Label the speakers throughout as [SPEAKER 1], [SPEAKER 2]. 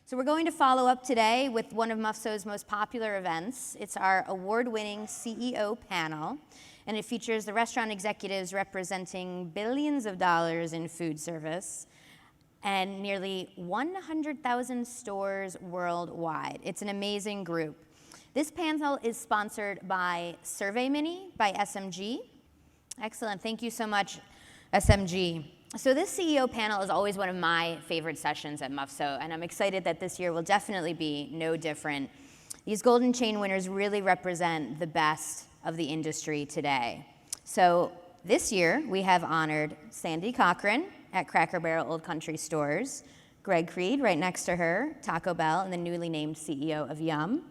[SPEAKER 1] So we're going to follow up today with one of MUFSO's most popular events. It's our award-winning CEO panel, and it features the restaurant executives representing billions of dollars in food service and nearly 100,000 stores worldwide. It's an amazing group. This panel is sponsored by SurveyMini by SMG. Excellent, thank you so much, SMG. So this CEO panel is always one of my favorite sessions at MUFSO, and I'm excited that this year will definitely be no different. These Golden Chain winners really represent the best of the industry today. So this year, we have honored Sandy Cochran at Cracker Barrel Old Country Stores, Greg Creed, right next to her, Taco Bell, and the newly named CEO of Yum,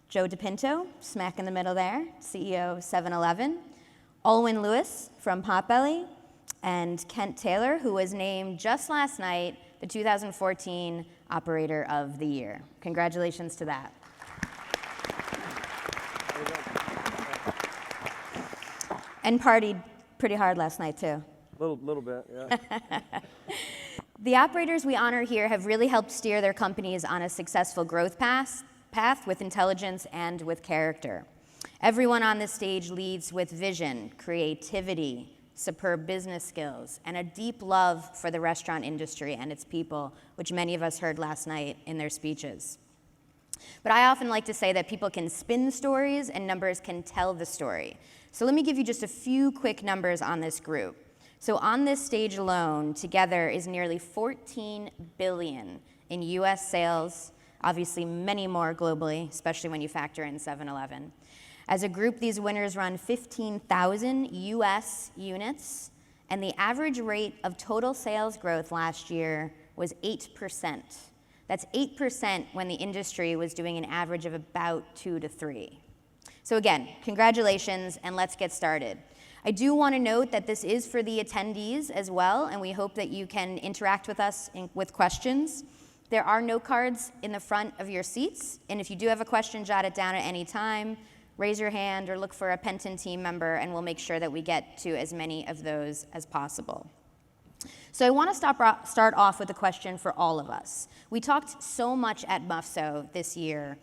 [SPEAKER 1] Joe DePinto, smack in the middle there, CEO of 7-Eleven, Aylwin Lewis from Potbelly, and Kent Taylor, who was named just last night the 2014 Operator of the Year. Congratulations to that. And partied pretty hard last night, too.
[SPEAKER 2] Little bit, yeah.
[SPEAKER 1] The operators we honor here have really helped steer their companies on a successful growth path with intelligence and with character. Everyone on this stage leads with vision, creativity, superb business skills, and a deep love for the restaurant industry and its people, which many of us heard last night in their speeches. But I often like to say that people can spin stories and numbers can tell the story. So let me give you just a few quick numbers on this group. So on this stage alone, together is nearly $14 billion in US sales, obviously many more globally, especially when you factor in 7-Eleven. As a group, these winners run 15,000 US units, and the average rate of total sales growth last year was 8%. That's 8% when the industry was doing an average of about 2 to 3. So again, congratulations, and let's get started. I do want to note that this is for the attendees as well, and we hope that you can interact with us with questions. There are note cards in the front of your seats, and if you do have a question, jot it down at any time. Raise your hand or look for a Penton team member, and we'll make sure that we get to as many of those as possible. So I want to start off with a question for all of us. We talked so much at MUFSO this year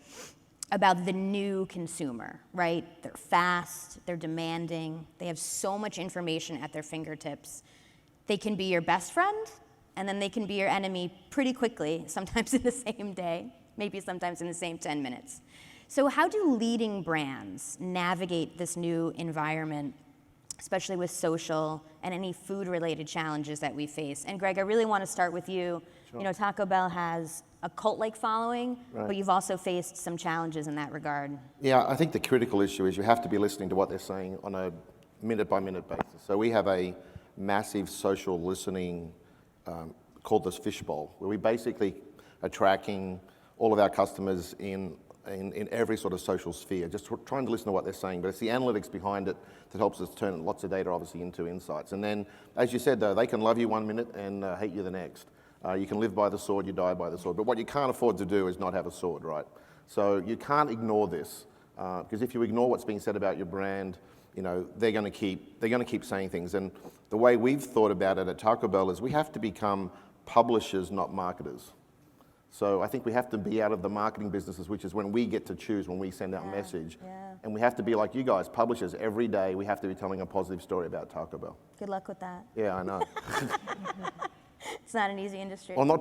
[SPEAKER 1] about the new consumer, right? They're fast, they're demanding, they have so much information at their fingertips. They can be your best friend, and then they can be your enemy pretty quickly, sometimes in the same day, maybe sometimes in the same 10 minutes. So how do leading brands navigate this new environment, especially with social and any food-related challenges that we face? And Greg, I really want to start with you. Sure. You know, Taco Bell has a cult-like following, right, but you've also faced some challenges in that regard.
[SPEAKER 3] Yeah, I think the critical issue is you have to be listening to what they're saying on a minute-by-minute basis. So we have a massive social listening called this fishbowl, where we basically are tracking all of our customers in every sort of social sphere, just trying to listen to what they're saying. But it's the analytics behind it that helps us turn lots of data, obviously, into insights. And then, as you said, though, they can love you one minute and hate you the next. You can live by the sword, you die by the sword. But what you can't afford to do is not have a sword, right? So you can't ignore this, because if you ignore what's being said about your brand, you know, they're going to keep saying things. And the way we've thought about it at Taco Bell is we have to become publishers, not marketers. So I think we have to be out of the marketing businesses, which is when we get to choose, when we send out a message. Yeah. And we have to be like you guys, publishers. Every day we have to be telling a positive story about Taco Bell.
[SPEAKER 1] Good luck with that.
[SPEAKER 3] Yeah, I know.
[SPEAKER 1] It's not an easy industry.
[SPEAKER 3] Well, I'm not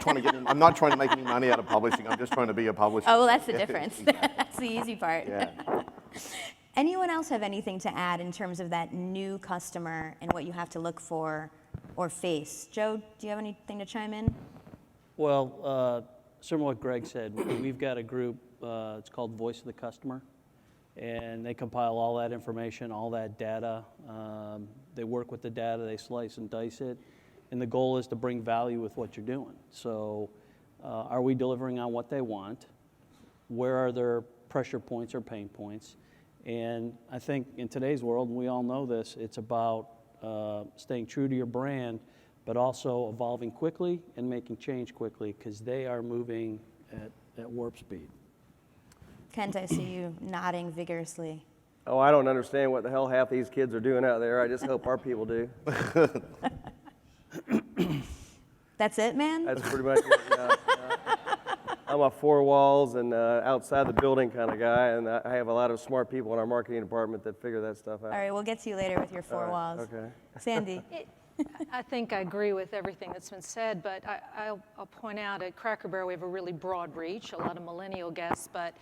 [SPEAKER 3] trying to make any money out of publishing. I'm just trying to be a publisher.
[SPEAKER 1] Oh, well, that's the difference. Exactly. That's the easy part.
[SPEAKER 3] Yeah.
[SPEAKER 1] Anyone else have anything to add in terms of that new customer and what you have to look for or face? Joe, do you have anything to chime in?
[SPEAKER 4] Well, similar to what Greg said, we've got a group, it's called Voice of the Customer, and they compile all that information, all that data. They work with the data, they slice and dice it, and the goal is to bring value with what you're doing. So are we delivering on what they want? Where are their pressure points or pain points? And I think in today's world, and we all know this, it's about staying true to your brand, but also evolving quickly and making change quickly, because they are moving at warp speed.
[SPEAKER 1] Kent, I see you nodding vigorously.
[SPEAKER 2] Oh, I don't understand what the hell half these kids are doing out there. I just hope our people do.
[SPEAKER 1] That's it, man?
[SPEAKER 2] That's pretty much it, yeah. I'm a four walls and outside the building kind of guy, and I have a lot of smart people in our marketing department that figure that stuff out.
[SPEAKER 1] All right, we'll get to you later with your four walls.
[SPEAKER 2] Okay.
[SPEAKER 1] Sandy.
[SPEAKER 5] I think I agree with everything that's been said, but I'll point out at Cracker Barrel we have a really broad reach, a lot of millennial guests, but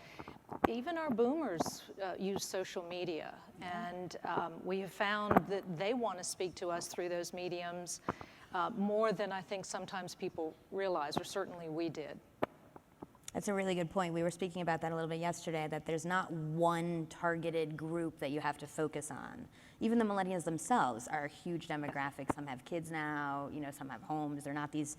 [SPEAKER 5] even our boomers use social media, and we have found that they want to speak to us through those mediums more than I think sometimes people realize, or certainly we did.
[SPEAKER 1] That's a really good point. We were speaking about that a little bit yesterday, that there's not one targeted group that you have to focus on. Even the millennials themselves are a huge demographic. Some have kids now, some have homes. They're not these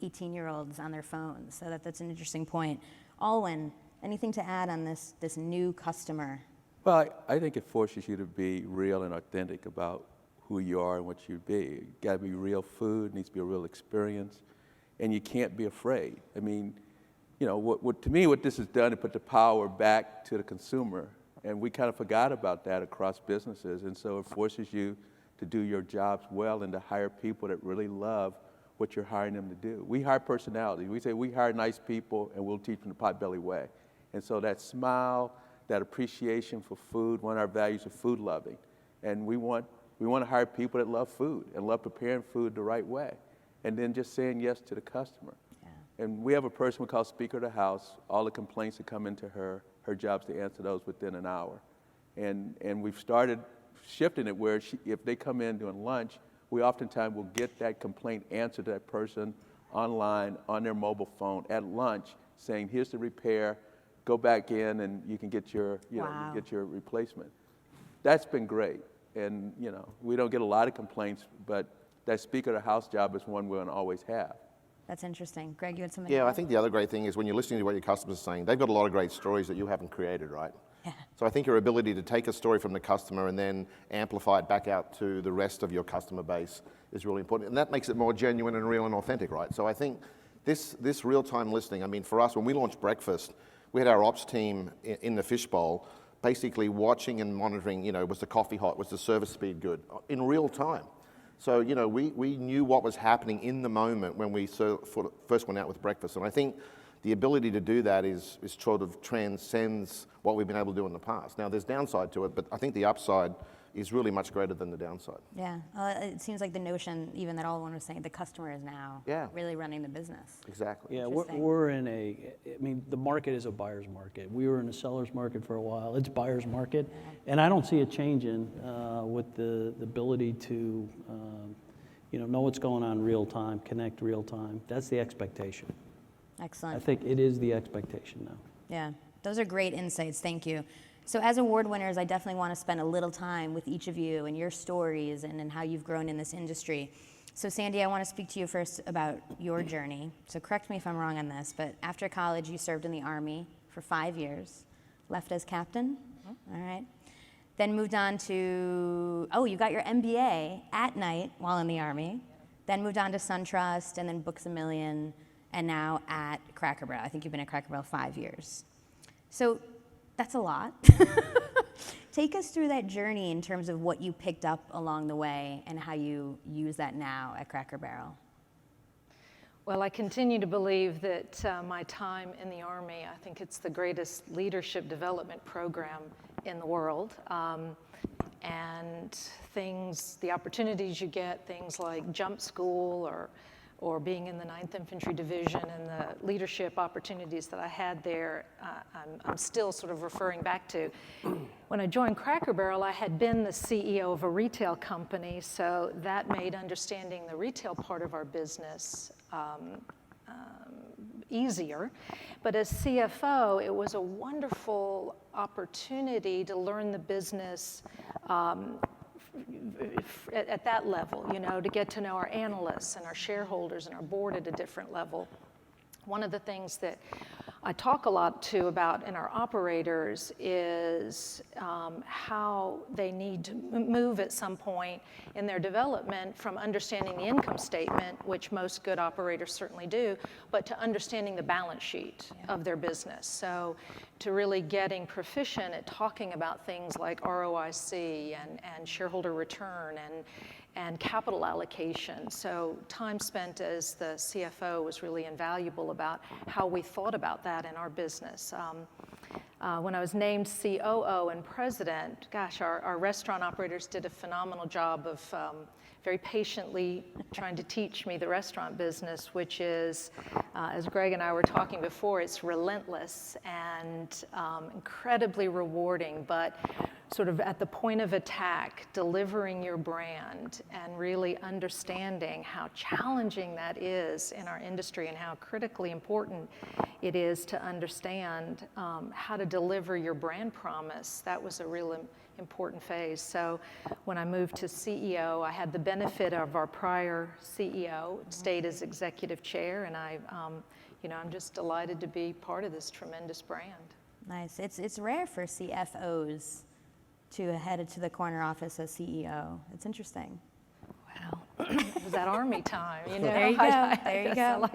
[SPEAKER 1] 18-year-olds on their phones. So that's an interesting point. Aylwin, anything to add on this new customer?
[SPEAKER 6] Well, I think it forces you to be real and authentic about who you are and what you be. You got to be real food, needs to be a real experience, and you can't be afraid. I mean, to me, what this has done is put the power back to the consumer, and we kind of forgot about that across businesses, and so it forces you to do your jobs well and to hire people that really love what you're hiring them to do. We hire personality. We say we hire nice people, and we'll teach them the Potbelly way. And so that smile, that appreciation for food, one of our values is food loving, and we want to hire people that love food and love preparing food the right way, and then just saying yes to the customer. And we have a person we call Speaker of the House. All the complaints that come into her job's to answer those within an hour. And we've started shifting it where if they come in during lunch, we oftentimes will get that complaint answered to that person online, on their mobile phone, at lunch, saying, here's the repair, go back in and you can get your, you get your replacement. That's been great. And, we don't get a lot of complaints, but that Speaker of the House job is one we're going to always have.
[SPEAKER 1] That's interesting. Greg, you had something
[SPEAKER 3] Yeah,
[SPEAKER 1] to
[SPEAKER 3] I
[SPEAKER 1] add?
[SPEAKER 3] think the other great thing is when you're listening to what your customers are saying, they've got a lot of great stories that you haven't created, right?
[SPEAKER 1] Yeah.
[SPEAKER 3] So I think your ability to take a story from the customer and then amplify it back out to the rest of your customer base is really important. And that makes it more genuine and real and authentic, right? So I think this real-time listening, I mean, for us, when we launched breakfast, we had our ops team in the fishbowl basically watching and monitoring, was the coffee hot, was the service speed good, in real time. So, we knew what was happening in the moment when we first went out with breakfast. And I think the ability to do that is sort of transcends what we've been able to do in the past. Now, there's downside to it, but I think the upside is really much greater than the downside.
[SPEAKER 1] Yeah, it seems like the notion, even that Aylwin was saying, the customer is now really running the business.
[SPEAKER 3] Exactly.
[SPEAKER 4] Yeah, we're in the market is a buyer's market. We were in a seller's market for a while. It's buyer's market. And I don't see it changing with the ability to, know what's going on real time, connect real time. That's the expectation.
[SPEAKER 1] Excellent.
[SPEAKER 4] I think it is the expectation now.
[SPEAKER 1] Yeah, those are great insights. Thank you. So as award winners, I definitely want to spend a little time with each of you and your stories and how you've grown in this industry. So Sandy, I want to speak to you first about your journey. So correct me if I'm wrong on this, but after college, you served in the Army for 5 years, left as captain, all right. Then moved on to, you got your MBA at night while in the Army, then moved on to SunTrust and then Books A Million, and now at Cracker Barrel. I think you've been at Cracker Barrel 5 years. So that's a lot. Take us through that journey in terms of what you picked up along the way and how you use that now at Cracker Barrel.
[SPEAKER 5] Well, I continue to believe that my time in the Army, I think it's the greatest leadership development program in the world. And the opportunities you get, things like jump school or being in the 9th Infantry Division and the leadership opportunities that I had there, I'm still sort of referring back to. When I joined Cracker Barrel, I had been the CEO of a retail company, so that made understanding the retail part of our business easier. But as CFO, it was a wonderful opportunity to learn the business at that level, to get to know our analysts and our shareholders and our board at a different level. One of the things that I talk a lot about in our operators is how they need to move at some point in their development from understanding the income statement, which most good operators certainly do, but to understanding the balance sheet of their business. So to really getting proficient at talking about things like ROIC and shareholder return and capital allocation. So time spent as the CFO was really invaluable about how we thought about that in our business. When I was named COO and president, gosh, our restaurant operators did a phenomenal job of very patiently trying to teach me the restaurant business, which is, as Greg and I were talking before, it's relentless and incredibly rewarding, but sort of at the point of attack, delivering your brand and really understanding how challenging that is in our industry and how critically important it is to understand how to deliver your brand promise. That was a real important phase. So when I moved to CEO, I had the benefit of our prior CEO, stayed as executive chair, and I'm just delighted to be part of this tremendous brand.
[SPEAKER 1] Nice. It's rare for CFOs to head to the corner office as CEO. It's interesting.
[SPEAKER 5] Wow. It was that Army time, you know?
[SPEAKER 1] There you go. There you go.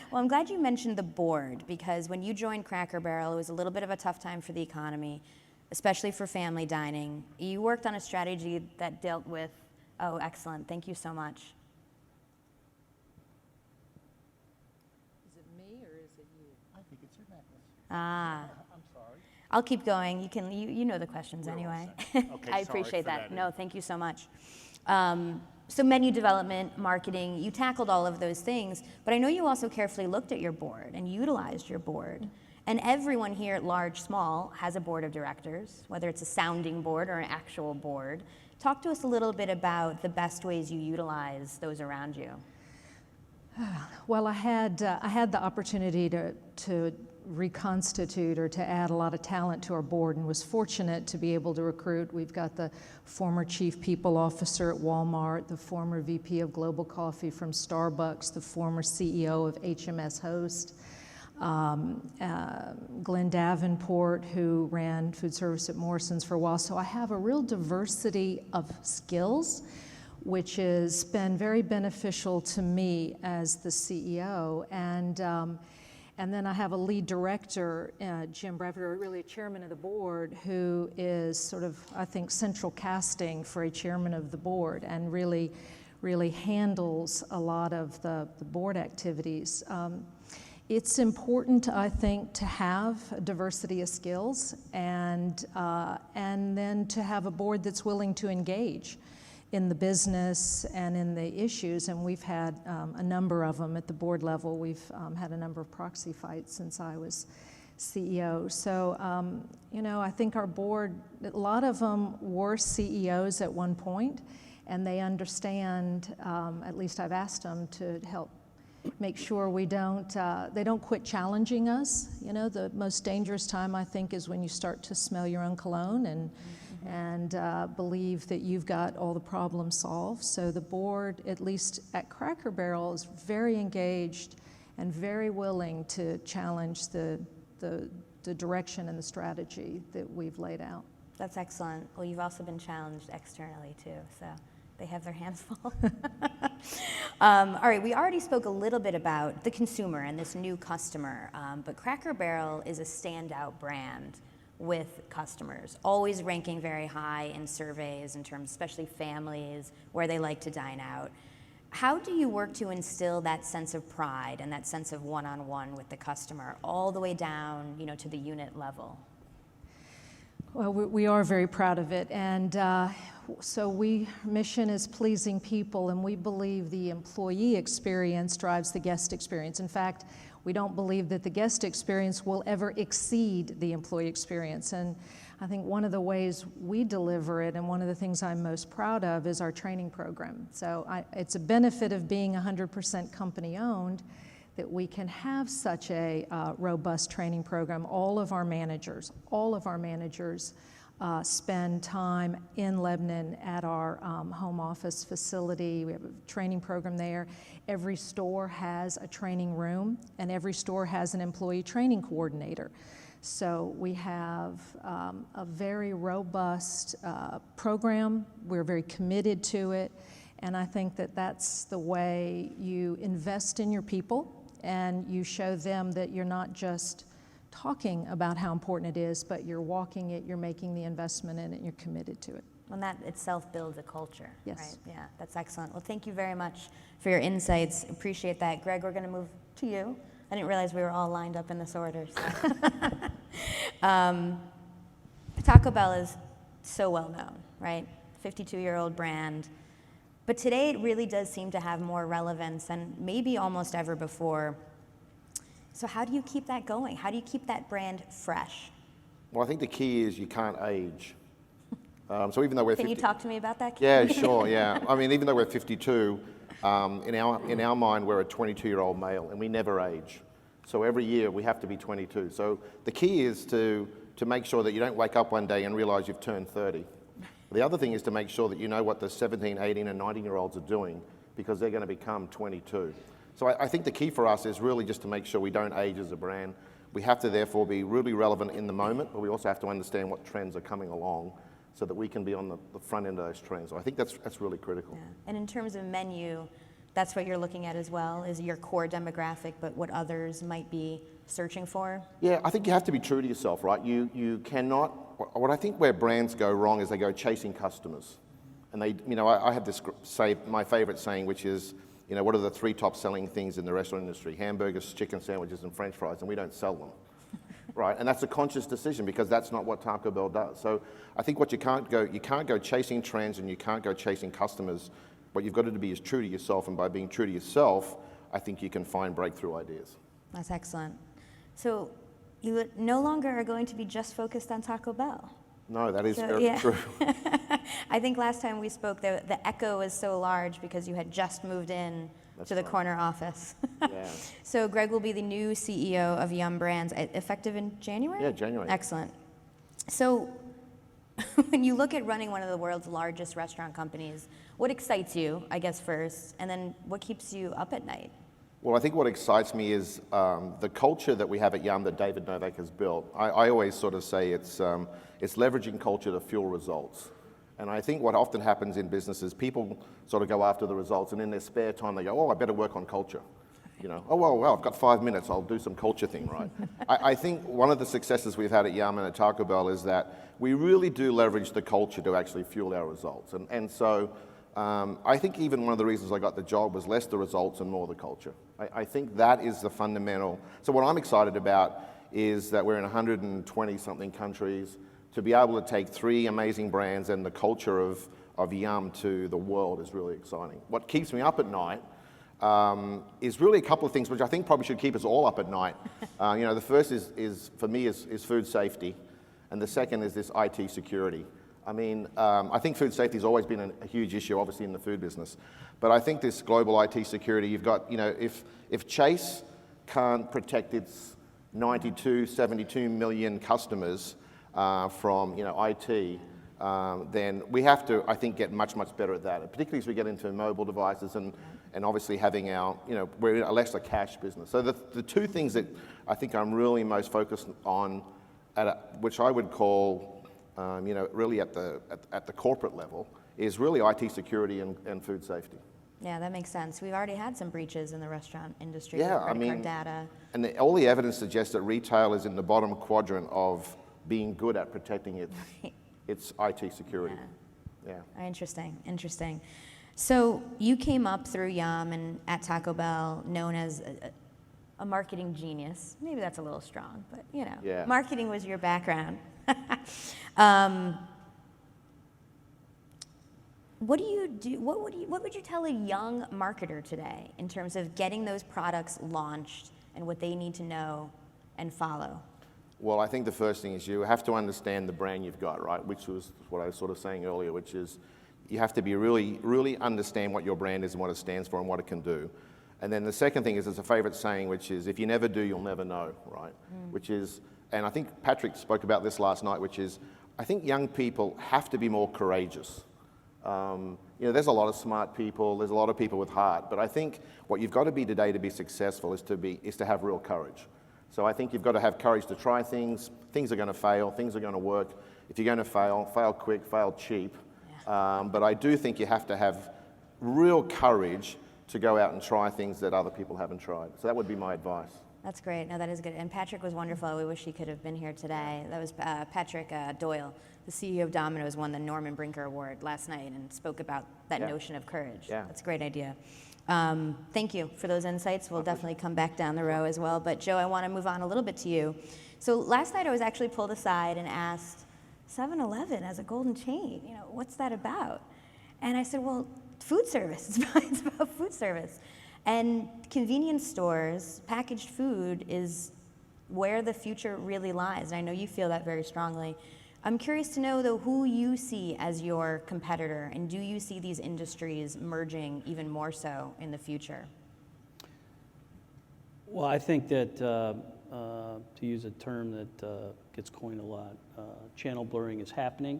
[SPEAKER 5] Well,
[SPEAKER 1] I'm glad you mentioned the board, because when you joined Cracker Barrel, it was a little bit of a tough time for the economy, especially for family dining. You worked on a strategy that dealt with, oh, excellent. Thank you so much.
[SPEAKER 7] Is it me or is it you? I think it's your necklace.
[SPEAKER 1] Ah.
[SPEAKER 7] I'm sorry.
[SPEAKER 1] I'll keep going. You know the questions anyway.
[SPEAKER 7] Okay,
[SPEAKER 1] I
[SPEAKER 7] sorry
[SPEAKER 1] appreciate
[SPEAKER 7] for
[SPEAKER 1] that.
[SPEAKER 7] that.
[SPEAKER 1] No, thank you so much. So menu development, marketing, you tackled all of those things, but I know you also carefully looked at your board and utilized your board. And everyone here, large, small, has a board of directors, whether it's a sounding board or an actual board. Talk to us a little bit about the best ways you utilize those around you.
[SPEAKER 7] Well, I had the opportunity to reconstitute or to add a lot of talent to our board, and was fortunate to be able to recruit. We've got the former chief people officer at Walmart, the former VP of Global Coffee from Starbucks, the former CEO of HMS Host, Glenn Davenport, who ran food service at Morrison's for a while. So I have a real diversity of skills, which has been very beneficial to me as the CEO. And then I have a lead director, Jim Bradford, really a chairman of the board, who is sort of, I think, central casting for a chairman of the board, and really handles a lot of the board activities. It's important, I think, to have a diversity of skills, and then to have a board that's willing to engage in the business and in the issues, and we've had a number of them at the board level. We've had a number of proxy fights since I was CEO. So, I think our board, a lot of them were CEOs at one point, and they understand, at least I've asked them to help make sure they don't quit challenging us. The most dangerous time, I think, is when you start to smell your own cologne and believe that you've got all the problems solved. So the board, at least at Cracker Barrel, is very engaged and very willing to challenge the direction and the strategy that we've laid out.
[SPEAKER 1] That's excellent. Well, you've also been challenged externally too, so they have their hands full. All right, we already spoke a little bit about the consumer and this new customer, but Cracker Barrel is a standout brand with customers, always ranking very high in surveys in terms, especially families, where they like to dine out. How do you work to instill that sense of pride and that sense of one-on-one with the customer all the way down, to the unit level?
[SPEAKER 7] Well, we are very proud of it, and so mission is pleasing people, and we believe the employee experience drives the guest experience. In fact, we don't believe that the guest experience will ever exceed the employee experience. And I think one of the ways we deliver it, and one of the things I'm most proud of, is our training program. So it's a benefit of being 100% company owned that we can have such a robust training program. All of our managers spend time in Lebanon at our home office facility. We have a training program there. Every store has a training room, and every store has an employee training coordinator. So we have a very robust program. We're very committed to it, and I think that that's the way you invest in your people, and you show them that you're not just talking about how important it is, but you're walking it, you're making the investment in it, and you're committed to it.
[SPEAKER 1] And that itself builds a culture,
[SPEAKER 7] Yes.
[SPEAKER 1] right? Yeah, that's excellent. Well, thank you very much for your insights. Appreciate that. Greg, we're going to move to you. I didn't realize we were all lined up in this order. So. Taco Bell is so well known, right? 52-year-old brand. But today it really does seem to have more relevance than maybe almost ever before. So how do you keep that going? How do you keep that brand fresh?
[SPEAKER 3] Well, I think the key is you can't age. So even though we're
[SPEAKER 1] Can you
[SPEAKER 3] 50
[SPEAKER 1] talk to me about that?
[SPEAKER 3] Yeah, sure, yeah. I mean, even though we're 52, in our mind, we're a 22-year-old male, and we never age. So every year, we have to be 22. So the key is to make sure that you don't wake up one day and realize you've turned 30. The other thing is to make sure that you know what the 17, 18, and 19-year-olds are doing, because they're going to become 22. So I think the key for us is really just to make sure we don't age as a brand. We have to therefore be really relevant in the moment, but we also have to understand what trends are coming along so that we can be on the front end of those trends. So I think that's really critical.
[SPEAKER 1] Yeah. And in terms of menu, that's what you're looking at as well, is your core demographic, but what others might be searching for?
[SPEAKER 3] Yeah, I think you have to be true to yourself, right? You cannot, what I think where brands go wrong is they go chasing customers. And they, I have this my favorite saying, which is, what are the 3 top selling things in the restaurant industry? Hamburgers, chicken sandwiches, and French fries, and we don't sell them. Right, and that's a conscious decision because that's not what Taco Bell does. So I think you can't go chasing trends and you can't go chasing customers. What you've got to be is true to yourself, and by being true to yourself, I think you can find breakthrough ideas.
[SPEAKER 1] That's excellent. So you no longer are going to be just focused on Taco Bell.
[SPEAKER 3] No, that is very true.
[SPEAKER 1] I think last time we spoke, the echo was so large because you had just moved in to the corner office.
[SPEAKER 3] Yeah.
[SPEAKER 1] So Greg will be the new CEO of Yum Brands, effective in January?
[SPEAKER 3] Yeah, January.
[SPEAKER 1] Excellent. So when you look at running one of the world's largest restaurant companies, what excites you, I guess, first, and then what keeps you up at night?
[SPEAKER 3] Well, I think what excites me is the culture that we have at Yum that David Novak has built. I always sort of say it's leveraging culture to fuel results. And I think what often happens in business is people sort of go after the results, and in their spare time they go, oh, I better work on culture. Oh, well, I've got 5 minutes, I'll do some culture thing, right? I think one of the successes we've had at Yum and at Taco Bell is that we really do leverage the culture to actually fuel our results. And so I think even one of the reasons I got the job was less the results and more the culture. I think that is the fundamental. So what I'm excited about is that we're in 120-something countries. To be able to take 3 amazing brands and the culture of Yum to the world is really exciting. What keeps me up at night is really a couple of things which I think probably should keep us all up at night. The first is for me is food safety, and the second is this IT security. I mean, I think food safety has always been a huge issue, obviously in the food business, but I think this global IT security, you've got, if Chase can't protect its 72 million customers from IT, then we have to, I think, get much better at that, particularly as we get into mobile devices and obviously having our, we're a less a cash business. So the 2 things that I think I'm really most focused on, which I would call, really at the corporate level, is really IT security and food safety.
[SPEAKER 1] Yeah, that makes sense. We've already had some breaches in the restaurant industry
[SPEAKER 3] Yeah,
[SPEAKER 1] with credit card data.
[SPEAKER 3] And all the evidence suggests that retail is in the bottom quadrant of being good at protecting its IT security. Yeah.
[SPEAKER 1] Interesting. So you came up through Yum and at Taco Bell known as a marketing genius. Maybe that's a little strong, but
[SPEAKER 3] Yeah.
[SPEAKER 1] Marketing was your background. What do you do? What would you tell a young marketer today in terms of getting those products launched and what they need to know and follow?
[SPEAKER 3] Well, I think the first thing is you have to understand the brand you've got, right? Which was what I was sort of saying earlier, which is you have to be really understand what your brand is and what it stands for and what it can do. And then the second thing is there's a favorite saying, which is if you never do, you'll never know, right? Which is, and I think Patrick spoke about this last night, which is I think young people have to be more courageous. There's a lot of smart people, there's a lot of people with heart, but I think what you've got to be today to be successful is to have real courage. So I think you've got to have courage to try things. Things are going to fail, things are going to work. If you're going to fail quick, fail cheap. Yeah. But I do think you have to have real courage to go out and try things that other people haven't tried. So that would be my advice.
[SPEAKER 1] That's great. No, that is good. And Patrick was wonderful. We wish he could have been here today. That was Patrick Doyle, the CEO of Domino's, won the Norman Brinker Award last night and spoke about that notion of courage.
[SPEAKER 2] Yeah.
[SPEAKER 1] That's a great idea. Thank you for those insights. We'll definitely come back down the row as well. But Joe, I want to move on a little bit to you. So last night I was actually pulled aside and asked, 7-Eleven as a golden chain, what's that about? And I said, well, food service. It's about food service. And convenience stores, packaged food is where the future really lies. And I know you feel that very strongly. I'm curious to know, though, who you see as your competitor, and do you see these industries merging even more so in the future?
[SPEAKER 4] Well, I think that, to use a term that gets coined a lot, channel blurring is happening.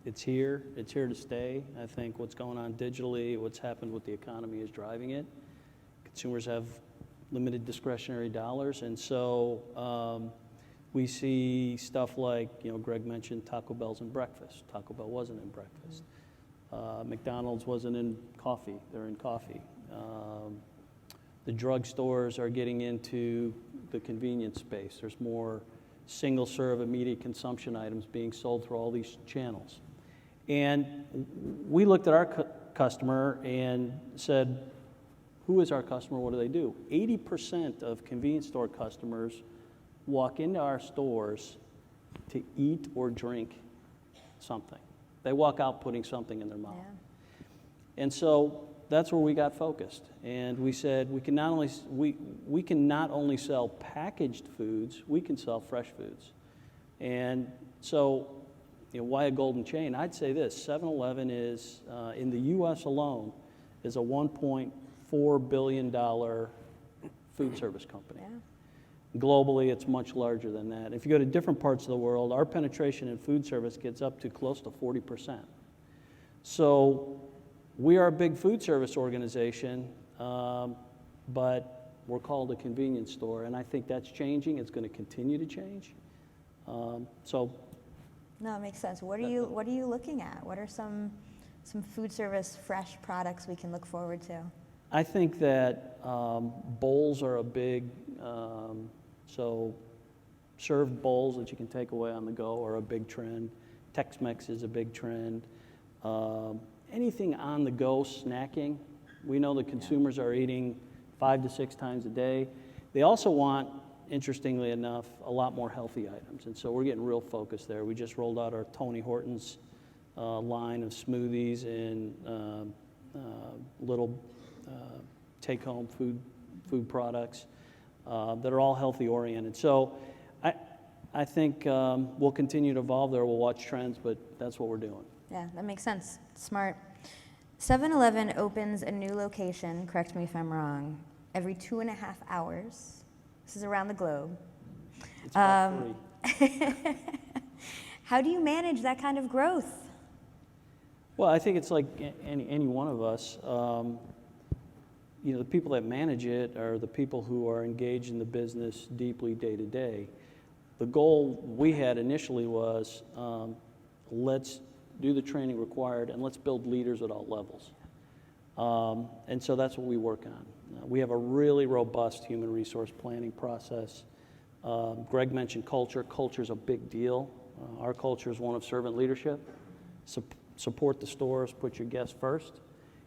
[SPEAKER 4] It's here to stay. I think what's going on digitally, what's happened with the economy is driving it. Consumers have limited discretionary dollars, and so we see stuff like, Greg mentioned Taco Bell's in breakfast. Taco Bell wasn't in breakfast. McDonald's wasn't in coffee. They're in coffee. The drugstores are getting into the convenience space. There's more single-serve immediate consumption items being sold through all these channels. And we looked at our customer and said, who is our customer? What do they do? 80% of convenience store customers walk into our stores to eat or drink something. They walk out putting something in their mouth.
[SPEAKER 1] Yeah.
[SPEAKER 4] And so that's where we got focused. And we said we can not only sell packaged foods, we can sell fresh foods. And so why a golden chain? I'd say this, 7-Eleven is, in the US alone, is a $1.4 billion food service company.
[SPEAKER 1] Yeah.
[SPEAKER 4] Globally, it's much larger than that. If you go to different parts of the world, our penetration in food service gets up to close to 40%. So we are a big food service organization, but we're called a convenience store, and I think that's changing. It's going to continue to change.
[SPEAKER 1] No, it makes sense. What are you looking at? What are some food service fresh products we can look forward to?
[SPEAKER 4] I think that bowls are a big, so served bowls that you can take away on the go are a big trend. Tex-Mex is a big trend. Anything on the go snacking, we know that consumers are eating 5 to 6 times a day. They also want, interestingly enough, a lot more healthy items, and so we're getting real focused there. We just rolled out our Tony Hortons line of smoothies and little take-home food products that are all healthy-oriented. So I think we'll continue to evolve there. We'll watch trends, but that's what we're doing.
[SPEAKER 1] Yeah, that makes sense. Smart. 7-Eleven opens a new location, correct me if I'm wrong, every 2.5 hours. This is around the globe.
[SPEAKER 4] It's about 3.
[SPEAKER 1] How do you manage that kind of growth?
[SPEAKER 4] Well, I think it's like any one of us. The people that manage it are the people who are engaged in the business deeply day to day. The goal we had initially was let's do the training required and let's build leaders at all levels. And so that's what we work on. We have a really robust human resource planning process. Greg mentioned culture. Culture is a big deal. Our culture is one of servant leadership. Support the stores, put your guests first.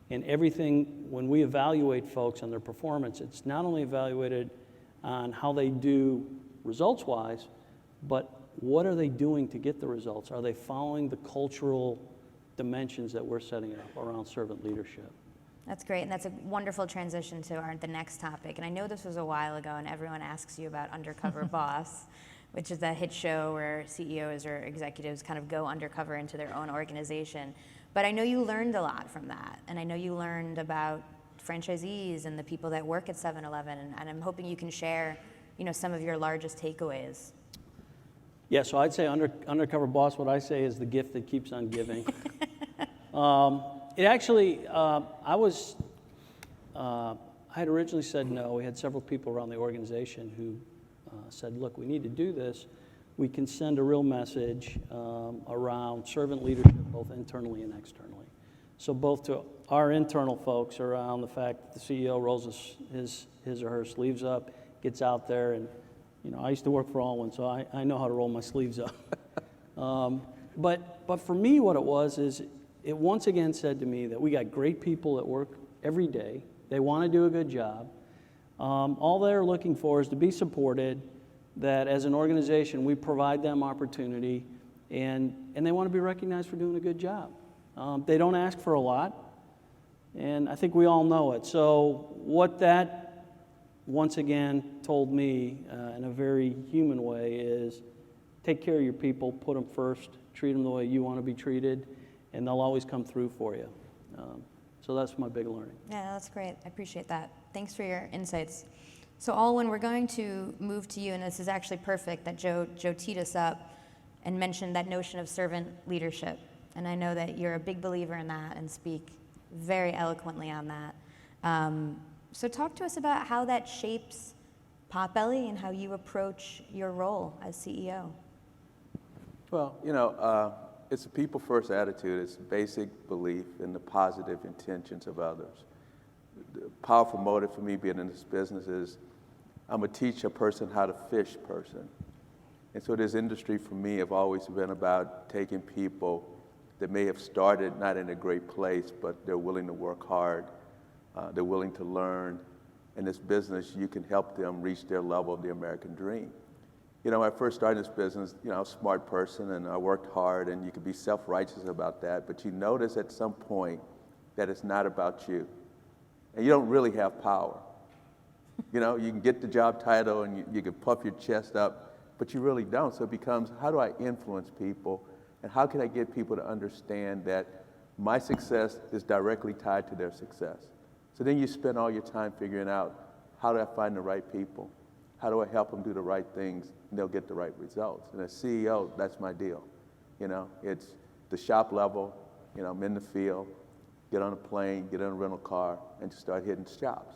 [SPEAKER 4] And everything, when we evaluate folks on their performance, it's not only evaluated on how they do results-wise, but what are they doing to get the results? Are they following the cultural dimensions that we're setting up around servant leadership?
[SPEAKER 1] That's great, and that's a wonderful transition to the next topic. And I know this was a while ago, and everyone asks you about Undercover Boss, which is a hit show where CEOs or executives kind of go undercover into their own organization. But I know you learned a lot from that, and I know you learned about franchisees and the people that work at 7-Eleven, and I'm hoping you can share, some of your largest takeaways.
[SPEAKER 4] Yeah, so I'd say Undercover Boss, what I say is the gift that keeps on giving. It actually, I had originally said no. We had several people around the organization who said, look, we need to do this. We can send a real message around servant leadership, both internally and externally. So both to our internal folks around the fact that the CEO rolls his or her sleeves up, gets out there. And, you know, I used to work for Aylwin, so I know how to roll my sleeves up. But for me, what it was is it once again said to me that we got great people that work every day. They want to do a good job. All they're looking for is to be supported, that as an organization we provide them opportunity, and they want to be recognized for doing a good job. They don't ask for a lot, and I think we all know it. So what that once again told me in a very human way is take care of your people, put them first, treat them the way you want to be treated, and they'll always come through for you. So that's my big learning.
[SPEAKER 1] Yeah, that's great. I appreciate that. Thanks for your insights. So Aylwin, we're going to move to you, and this is actually perfect that Joe teed us up and mentioned that notion of servant leadership. And I know that you're a big believer in that and speak very eloquently on that. So talk to us about how that shapes Potbelly and how you approach your role as CEO.
[SPEAKER 6] Well, you know, it's a people-first attitude. It's a basic belief in the positive intentions of others. The powerful motive for me being in this business is I'm a teach a person how to fish person. And so this industry for me have always been about taking people that may have started not in a great place, but they're willing to work hard, they're willing to learn. In this business, you can help them reach their level of the American dream. You know, when I first started this business, you know, I was a smart person and I worked hard, and you could be self-righteous about that, but you notice at some point that it's not about you. And you don't really have power. You know, you can get the job title and you can puff your chest up, but you really don't. So it becomes, how do I influence people, and how can I get people to understand that my success is directly tied to their success? So then you spend all your time figuring out, how do I find the right people? How do I help them do the right things, and they'll get the right results? And as CEO, that's my deal. You know, it's the shop level, you know, I'm in the field, get on a plane, get in a rental car, and just start hitting shops.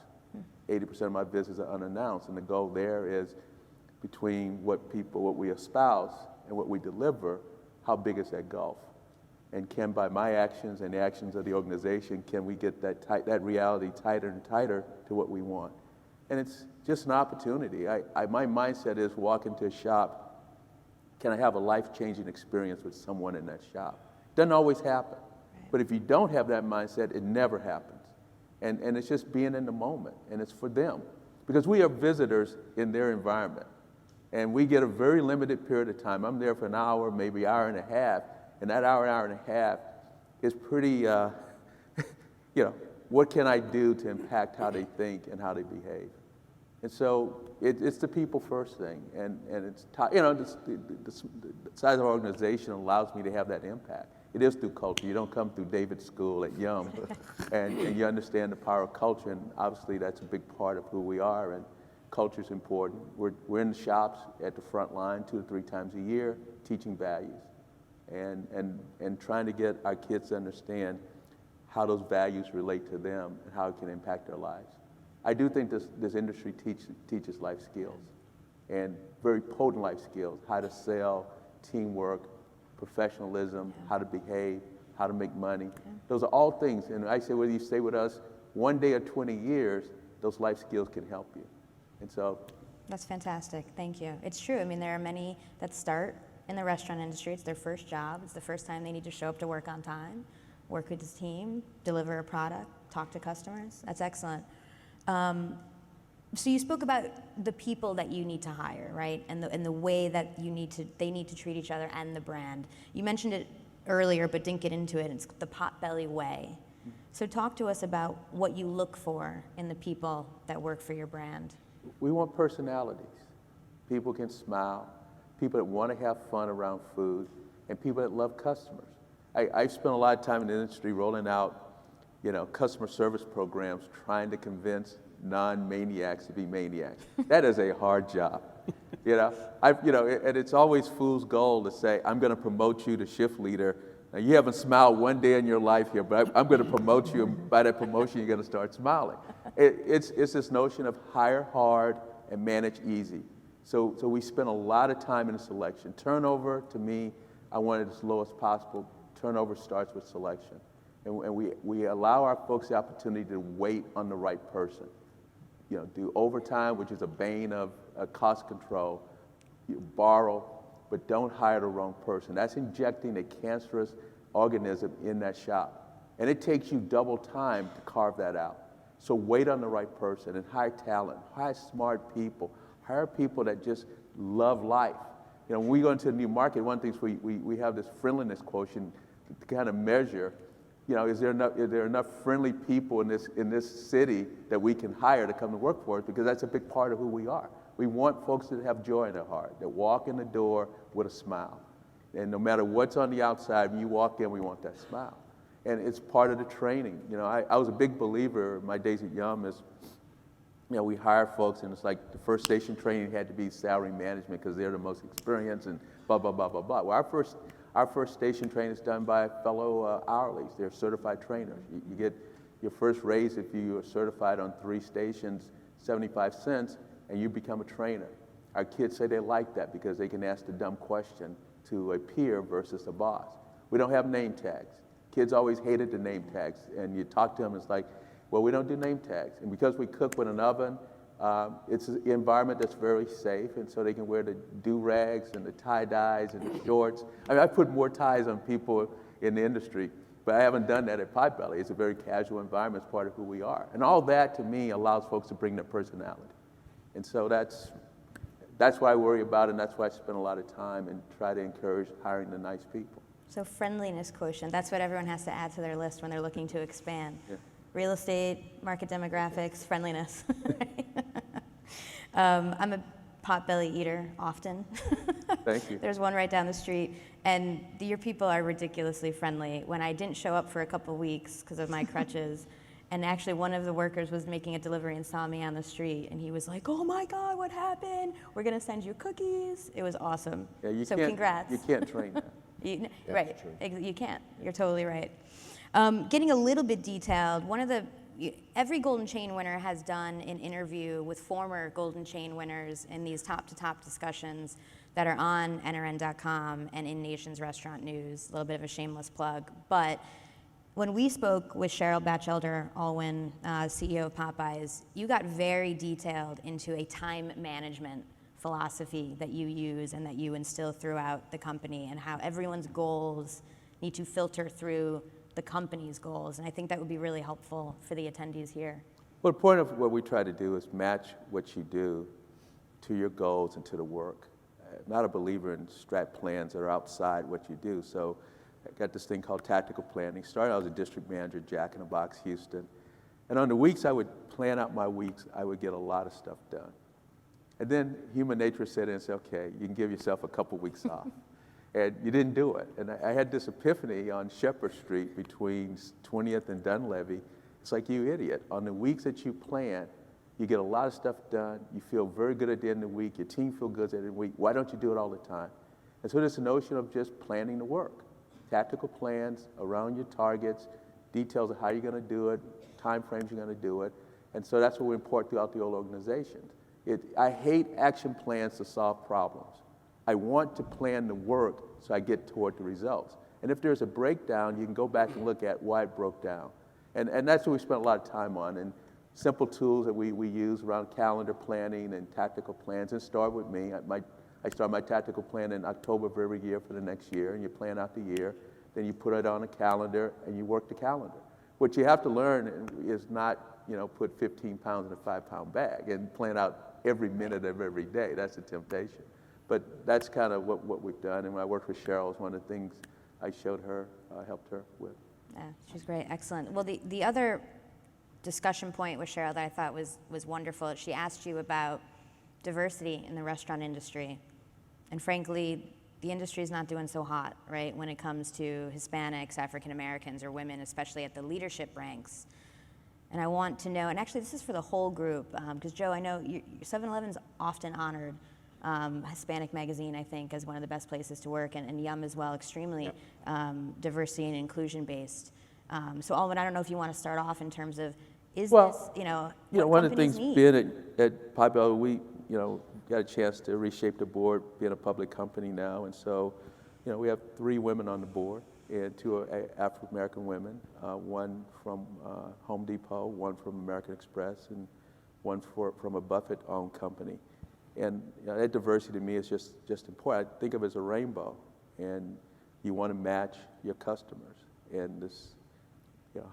[SPEAKER 6] 80% of my visits are unannounced, and the goal there is between what we espouse and what we deliver, how big is that gulf? And can, by my actions and the actions of the organization, can we get that reality tighter and tighter to what we want? And it's just an opportunity. My mindset is walk into a shop, can I have a life-changing experience with someone in that shop? Doesn't always happen. But if you don't have that mindset, it never happens. And it's just being in the moment, and it's for them. Because we are visitors in their environment, and we get a very limited period of time. I'm there for an hour, maybe hour and a half, and that hour and a half is pretty, you know, what can I do to impact how they think and how they behave? And so it's the people first thing, and it's, you know, the size of our organization allows me to have that impact. It is through culture. You don't come through David's school at Yum, and you understand the power of culture, and obviously that's a big part of who we are, and culture is important. We're in the shops at the front line 2 to 3 times a year teaching values, and trying to get our kids to understand how those values relate to them and how it can impact their lives. I do think this industry teaches life skills, and very potent life skills, how to sell, teamwork, professionalism, how to behave, how to make money. Those are all things, and I say whether you stay with us 1 day or 20 years, those life skills can help you. And so.
[SPEAKER 1] That's fantastic, thank you. It's true, I mean, there are many that start in the restaurant industry, it's their first job, it's the first time they need to show up to work on time, work with the team, deliver a product, talk to customers. That's excellent. So you spoke about the people that you need to hire, right? And the way that they need to treat each other and the brand. You mentioned it earlier, but didn't get into it. It's the Potbelly way. So talk to us about what you look for in the people that work for your brand.
[SPEAKER 6] We want personalities. People can smile, people that want to have fun around food, and people that love customers. I've spent a lot of time in the industry rolling out, you know, customer service programs, trying to convince non-maniacs to be maniacs. That is a hard job, you know. And it's always fool's gold to say, I'm going to promote you to shift leader. Now, you haven't smiled 1 day in your life here, but I'm going to promote you, and by that promotion, you're going to start smiling. It's this notion of hire hard and manage easy. So we spend a lot of time in the selection. Turnover, to me, I want it as low as possible. Turnover starts with selection. And we allow our folks the opportunity to wait on the right person. do overtime, which is a bane of cost control. You borrow, but don't hire the wrong person. That's injecting a cancerous organism in that shop. And it takes you double time to carve that out. So wait on the right person and hire talent, hire smart people, hire people that just love life. When we go into a new market, one of the things we have this friendliness quotient to kind of measure, is there enough friendly people in this city that we can hire to come to work for us, because that's a big part of who we are. We want folks that have joy in their heart, that walk in the door with a smile. And no matter what's on the outside, when you walk in, we want that smile. And it's part of the training. I was a big believer in my days at Yum is, we hire folks, and it's like the first station training had to be salary management because they're the most experienced and blah, blah, blah, blah, blah. Well, our first station training is done by fellow hourlies. They're certified trainers. You get your first raise if you are certified on 3 stations, 75 cents, and you become a trainer. Our kids say they like that because they can ask the dumb question to a peer versus a boss. We don't have name tags. Kids always hated the name tags, and you talk to them, it's like, well, we don't do name tags. And because we cook with an oven, it's an environment that's very safe, and so they can wear the do-rags and the tie-dyes and the shorts. I put more ties on people in the industry, but I haven't done that at Potbelly. It's a very casual environment. It's part of who we are. And all that, to me, allows folks to bring their personality. And so that's what I worry about, and that's why I spend a lot of time and try to encourage hiring the nice people.
[SPEAKER 1] So friendliness quotient, that's what everyone has to add to their list when they're looking to expand.
[SPEAKER 6] Yeah.
[SPEAKER 1] Real estate, market demographics, friendliness. I'm a Potbelly eater often.
[SPEAKER 6] Thank you.
[SPEAKER 1] There's one right down the street, and your people are ridiculously friendly. When I didn't show up for a couple weeks because of my crutches, and actually one of the workers was making a delivery and saw me on the street, and he was like, "Oh my God, what happened? We're gonna send you cookies." It was awesome.
[SPEAKER 6] Yeah,
[SPEAKER 1] so congrats.
[SPEAKER 6] You can't train that.
[SPEAKER 1] Right, you can't. You're totally right. Getting a little bit detailed, every Golden Chain winner has done an interview with former Golden Chain winners in these top-to-top discussions that are on NRN.com and in Nation's Restaurant News. A little bit of a shameless plug. But when we spoke with Cheryl Batchelder Aylwin, CEO of Popeyes, you got very detailed into a time management philosophy that you use and that you instill throughout the company, and how everyone's goals need to filter through the company's goals. And I think that would be really helpful for the attendees here.
[SPEAKER 6] Well, the point of what we try to do is match what you do to your goals and to the work. I'm not a believer in strat plans that are outside what you do. So I got this thing called tactical planning. Started out as a district manager at Jack in the Box, Houston. And on the weeks I would plan out my weeks, I would get a lot of stuff done. And then human nature set in and said, okay, you can give yourself a couple weeks off. And you didn't do it. And I had this epiphany on Shepherd Street between 20th and Dunleavy. It's like, you idiot. On the weeks that you plan, you get a lot of stuff done. You feel very good at the end of the week. Your team feels good at the end of the week. Why don't you do it all the time? And so this notion of just planning the work. Tactical plans around your targets, details of how you're going to do it, time frames you're going to do it. And so that's what we import throughout the whole organization. I hate action plans to solve problems. I want to plan the work so I get toward the results. And if there's a breakdown, you can go back and look at why it broke down. And that's what we spent a lot of time on. And simple tools that we use around calendar planning and tactical plans. And start with me. I start my tactical plan in October of every year for the next year, and you plan out the year. Then you put it on a calendar, and you work the calendar. What you have to learn is not, put 15 pounds in a 5-pound bag and plan out every minute of every day. That's a temptation. But that's kind of what we've done. And when I worked with Cheryl, it's one of the things I showed her, helped her with.
[SPEAKER 1] Yeah, she's great. Excellent. Well, the other discussion point with Cheryl that I thought was wonderful, she asked you about diversity in the restaurant industry. And frankly, the industry is not doing so hot, right, when it comes to Hispanics, African Americans, or women, especially at the leadership ranks. And I want to know, and actually this is for the whole group, because Joe, I know 7-Eleven's often honored. Hispanic Magazine, I think, as one of the best places to work, and Yum as well, extremely diversity and inclusion based. So Aylwin, I don't know if you want to start off in terms of, this,
[SPEAKER 6] one of the things
[SPEAKER 1] need?
[SPEAKER 6] being at Potbelly, we, got a chance to reshape the board, being a public company now, and so, we have 3 women on the board, and 2 African American women, one from Home Depot, one from American Express, and one from a Buffett-owned company. And that diversity to me is just important. I think of it as a rainbow, and you want to match your customers. And this,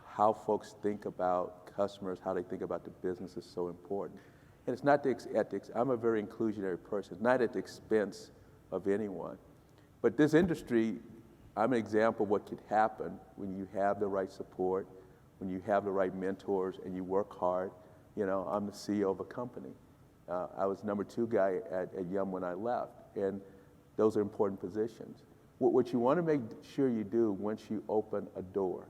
[SPEAKER 6] how folks think about customers, how they think about the business is so important. And it's not I'm a very inclusionary person, not at the expense of anyone. But this industry, I'm an example of what could happen when you have the right support, when you have the right mentors, and you work hard. I'm the CEO of a company. I was number 2 guy at Yum when I left, and those are important positions. What you want to make sure you do once you open a door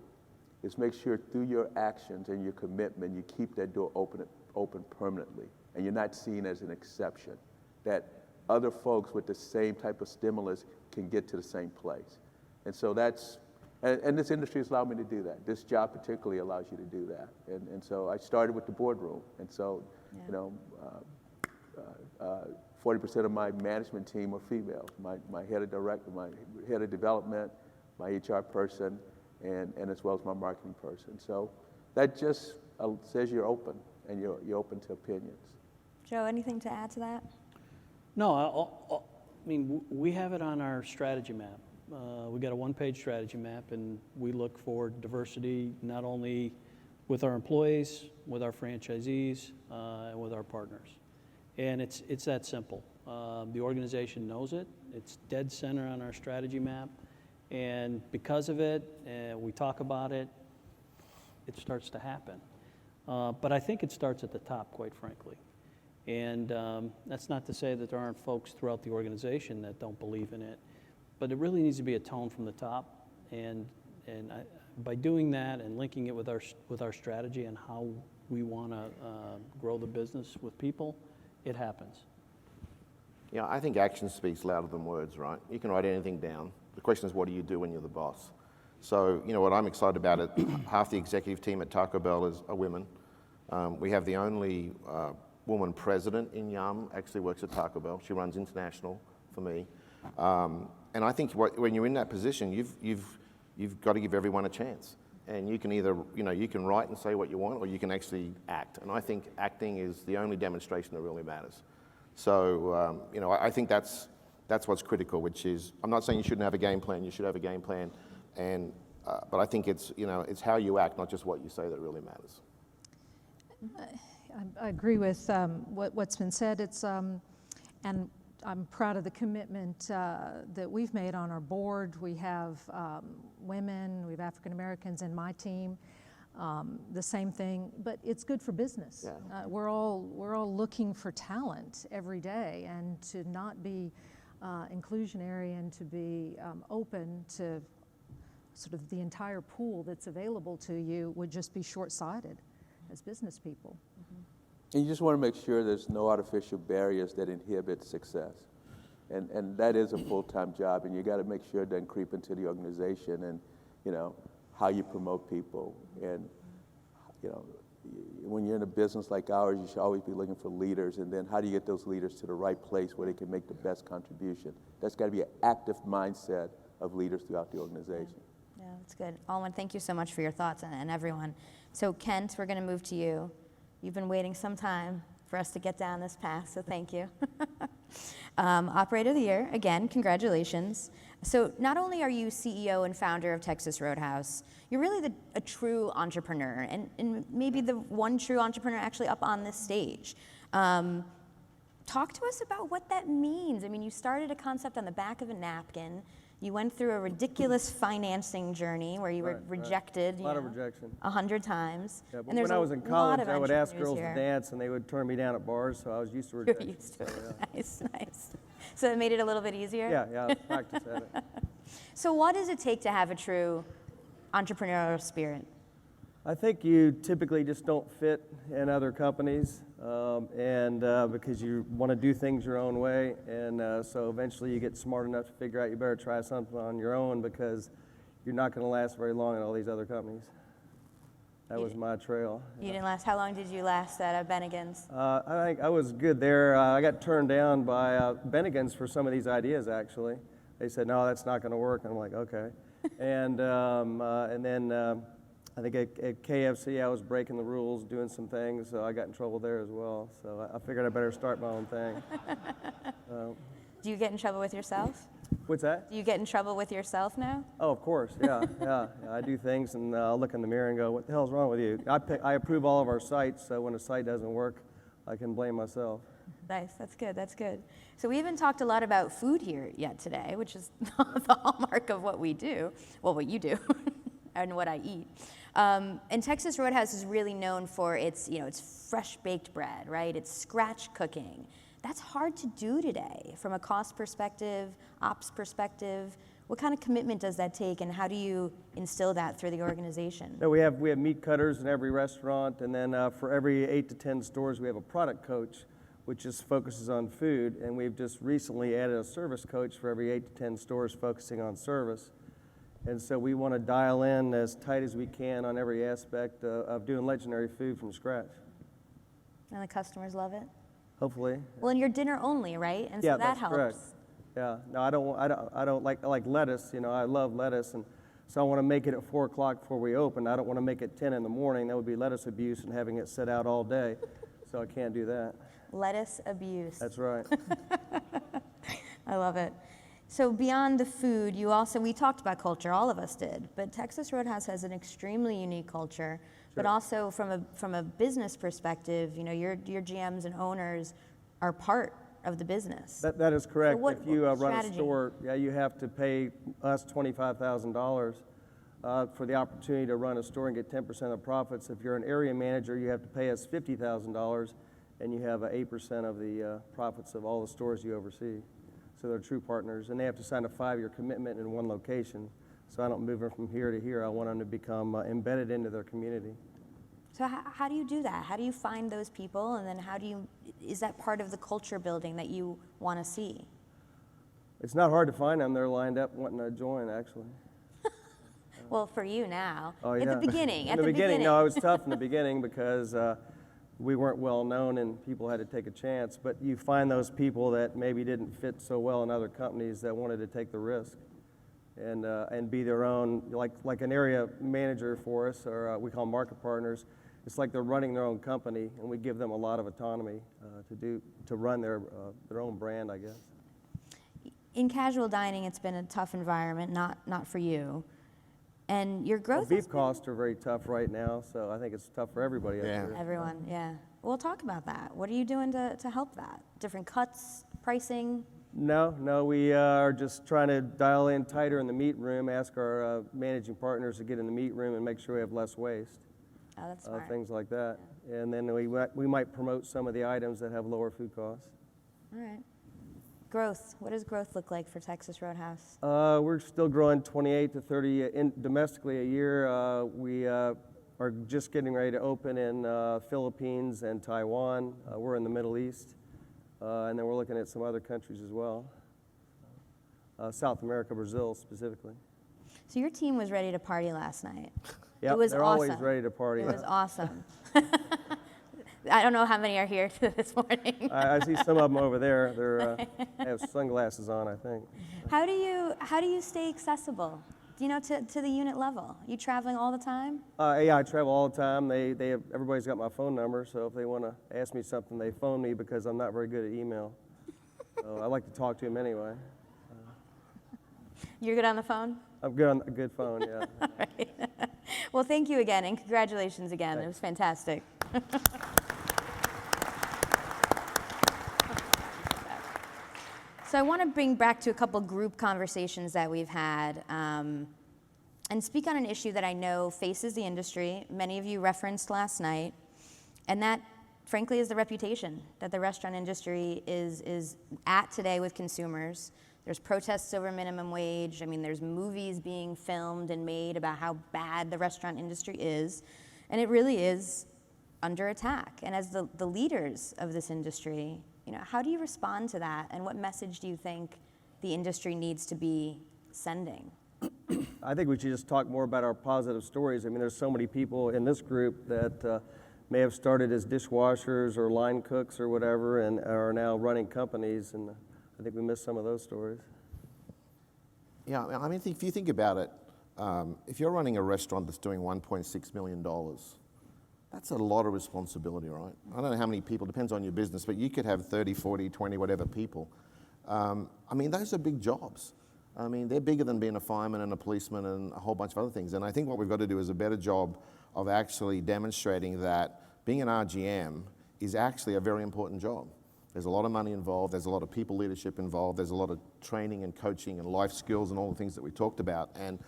[SPEAKER 6] is make sure through your actions and your commitment, you keep that door open permanently, and you're not seen as an exception, that other folks with the same type of stimulus can get to the same place. And so and this industry has allowed me to do that. This job particularly allows you to do that. And so I started with the boardroom. And so, 40% of my management team are females. My head of development, my HR person, and as well as my marketing person. So that just says you're open, and you're open to opinions.
[SPEAKER 1] Joe, anything to add to that?
[SPEAKER 4] No, I mean, we have it on our strategy map. We got a one-page strategy map, and we look for diversity not only with our employees, with our franchisees, and with our partners. And it's that simple. The organization knows it. It's dead center on our strategy map. And because of it, we talk about it, it starts to happen. But I think it starts at the top, quite frankly. And that's not to say that there aren't folks throughout the organization that don't believe in it. But it really needs to be a tone from the top. And by doing that and linking it with our strategy and how we want to grow the business with people, it happens.
[SPEAKER 3] Yeah, I think action speaks louder than words, right? You can write anything down. The question is, what do you do when you're the boss? So, what I'm excited about it, half the executive team at Taco Bell are women. We have the only woman president in Yum, actually works at Taco Bell. She runs international for me. And I think when you're in that position, you've got to give everyone a chance. And you can either, you can write and say what you want, or you can actually act. And I think acting is the only demonstration that really matters. So, I think that's what's critical, which is, I'm not saying you shouldn't have a game plan. You should have a game plan. And, but I think it's how you act, not just what you say, that really matters.
[SPEAKER 7] I agree with what's been said. And I'm proud of the commitment that we've made on our board. We have women, we have African Americans in my team, the same thing, but it's good for business. Yeah. We're all looking for talent every day, and to not be inclusionary and to be open to sort of the entire pool that's available to you would just be short-sighted as business people. Mm-hmm.
[SPEAKER 6] And you just want to make sure there's no artificial barriers that inhibit success. And that is a full-time job, and you got to make sure it doesn't creep into the organization and, how you promote people. And, when you're in a business like ours, you should always be looking for leaders, and then how do you get those leaders to the right place where they can make the best contribution? That's got to be an active mindset of leaders throughout the organization.
[SPEAKER 1] Yeah, that's good. Aylwin, thank you so much for your thoughts, and everyone. So Kent, we're going to move to you. You've been waiting some time for us to get down this path, so thank you. Operator of the Year, again, congratulations. So not only are you CEO and founder of Texas Roadhouse, you're really a true entrepreneur, and maybe the one true entrepreneur actually up on this stage. Talk to us about what that means. I mean, you started a concept on the back of a napkin. You went through a ridiculous financing journey where you were rejected.
[SPEAKER 2] A lot of rejection.
[SPEAKER 1] 100 times.
[SPEAKER 2] Yeah, but
[SPEAKER 1] and there's
[SPEAKER 2] when I was in college, I would ask girls
[SPEAKER 1] here.
[SPEAKER 2] to dance, and they would turn me down at bars, so I was used to rejection.
[SPEAKER 1] You're used to it.
[SPEAKER 2] So, yeah.
[SPEAKER 1] Nice. So it made it a little bit easier?
[SPEAKER 2] Yeah, I practice at it.
[SPEAKER 1] So what does it take to have a true entrepreneurial spirit?
[SPEAKER 2] I think you typically just don't fit in other companies, because you want to do things your own way, and so eventually you get smart enough to figure out you better try something on your own, because you're not going to last very long at all these other companies. That was my trail.
[SPEAKER 1] You didn't last. How long did you last at Bennigan's?
[SPEAKER 2] I think I was good there. I got turned down by Bennigan's for some of these ideas, actually. They said, no, that's not going to work. And I'm like, okay. And then I think at KFC I was breaking the rules, doing some things, so I got in trouble there as well. So I figured I better start my own thing.
[SPEAKER 1] Do you get in trouble with yourself?
[SPEAKER 2] What's that?
[SPEAKER 1] Do you get in trouble with yourself now?
[SPEAKER 2] Oh, of course, yeah. I do things and I'll look in the mirror and go, what the hell's wrong with you? I approve all of our sites, so when a site doesn't work, I can blame myself.
[SPEAKER 1] Nice, that's good, that's good. So we haven't talked a lot about food here yet today, which is the hallmark of what we do, well, what you do, and what I eat. And Texas Roadhouse is really known for its, its fresh baked bread, right? It's scratch cooking. That's hard to do today from a cost perspective, ops perspective. What kind of commitment does that take, and how do you instill that through the organization?
[SPEAKER 2] No, we have meat cutters in every restaurant, and then for every 8 to 10 stores, we have a product coach, which just focuses on food, and we've just recently added a service coach for every 8 to 10 stores focusing on service. And so we want to dial in as tight as we can on every aspect of doing legendary food from scratch.
[SPEAKER 1] And the customers love it?
[SPEAKER 2] Hopefully.
[SPEAKER 1] Well, and you're dinner only, right? And so
[SPEAKER 2] Yeah,
[SPEAKER 1] that
[SPEAKER 2] that's
[SPEAKER 1] helps.
[SPEAKER 2] correct. Yeah, no, I don't like lettuce. I love lettuce, and so I want to make it at 4 o'clock before we open. I don't want to make it 10 in the morning. That would be lettuce abuse and having it sit out all day. So I can't do that.
[SPEAKER 1] Lettuce abuse.
[SPEAKER 2] That's right.
[SPEAKER 1] I love it. So beyond the food, we talked about culture, all of us did, but Texas Roadhouse has an extremely unique culture, but also from a business perspective, your GMs and owners are part of the business.
[SPEAKER 2] That is correct.
[SPEAKER 1] So
[SPEAKER 2] if you run
[SPEAKER 1] strategy?
[SPEAKER 2] a store, you have to pay us $25,000 for the opportunity to run a store and get 10% of profits. If you're an area manager, you have to pay us $50,000, and you have 8% of the profits of all the stores you oversee. So they're true partners, and they have to sign a 5-year commitment in one location. So I don't move them from here to here. I want them to become embedded into their community.
[SPEAKER 1] So how do you do that? How do you find those people, and then is that part of the culture building that you want to see?
[SPEAKER 2] It's not hard to find them. They're lined up wanting to join, actually.
[SPEAKER 1] Well, for you now.
[SPEAKER 2] Oh, yeah.
[SPEAKER 1] At the beginning.
[SPEAKER 2] In the beginning, no, it was tough in the beginning because we weren't well known and people had to take a chance. But you find those people that maybe didn't fit so well in other companies that wanted to take the risk and be their own, like an area manager for us, or we call them market partners. It's like they're running their own company, and we give them a lot of autonomy to run their own brand, I guess.
[SPEAKER 1] In casual dining, it's been a tough environment, not for you. And your growth
[SPEAKER 2] Beef costs are very tough right now, so I think it's tough for everybody.
[SPEAKER 3] Yeah.
[SPEAKER 1] Everyone, yeah. We'll talk about that. What are you doing to help that? Different cuts, pricing?
[SPEAKER 2] No, we are just trying to dial in tighter in the meat room, ask our managing partners to get in the meat room and make sure we have less waste.
[SPEAKER 1] Oh, that's smart.
[SPEAKER 2] Things like that. Yeah. And then we might promote some of the items that have lower food costs.
[SPEAKER 1] All right. Growth. What does growth look like for Texas Roadhouse?
[SPEAKER 2] We're still growing 28 to 30 domestically a year. We are just getting ready to open in Philippines and Taiwan. We're in the Middle East. And then we're looking at some other countries as well. South America, Brazil specifically.
[SPEAKER 1] So your team was ready to party last niite.
[SPEAKER 2] Yep,
[SPEAKER 1] It was
[SPEAKER 2] they're
[SPEAKER 1] awesome.
[SPEAKER 2] always ready to party.
[SPEAKER 1] It was awesome. I don't know how many are here this morning.
[SPEAKER 2] I see some of them over there. They have sunglasses on, I think.
[SPEAKER 1] How do you stay accessible? To the unit level? You traveling all the time?
[SPEAKER 2] Yeah, I travel all the time. Everybody's got my phone number, so if they want to ask me something, they phone me because I'm not very good at email. So I like to talk to them anyway.
[SPEAKER 1] You're good on the phone?
[SPEAKER 2] I'm good on a good phone, yeah.
[SPEAKER 1] All right. Well, thank you again, and congratulations again. It was fantastic. So I want to bring back to a couple group conversations that we've had and speak on an issue that I know faces the industry. Many of you referenced last night, and that, frankly, is the reputation that the restaurant industry is at today with consumers. There's protests over minimum wage. I mean, there's movies being filmed and made about how bad the restaurant industry is, and it really is under attack. And as the leaders of this industry, how do you respond to that, and what message do you think the industry needs to be sending?
[SPEAKER 2] I think we should just talk more about our positive stories. I mean, there's so many people in this group that may have started as dishwashers or line cooks or whatever and are now running companies, and I think we missed some of those stories.
[SPEAKER 3] Yeah, I mean, if you think about it, if you're running a restaurant that's doing $1.6 million, that's a lot of responsibility, right? I don't know how many people, depends on your business, but you could have 30, 40, 20, whatever people. I mean, those are big jobs. I mean, they're bigger than being a fireman and a policeman and a whole bunch of other things. And I think what we've got to do is a better job of actually demonstrating that being an RGM is actually a very important job. There's a lot of money involved, there's a lot of people leadership involved, there's a lot of training and coaching and life skills and all the things that we talked about. And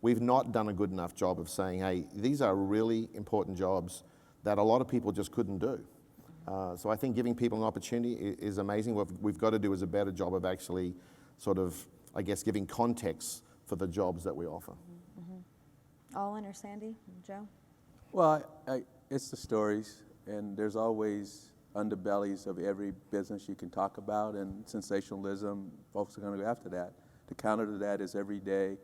[SPEAKER 3] we've not done a good enough job of saying, hey, these are really important jobs that a lot of people just couldn't do. So I think giving people an opportunity is amazing. What we've got to do is a better job of actually sort of, I guess, giving context for the jobs that we offer.
[SPEAKER 1] Aylwin or Sandy? Joe?
[SPEAKER 6] Well, it's the stories, and there's always underbellies of every business you can talk about, and sensationalism, folks are going to go after that. The counter to that is every day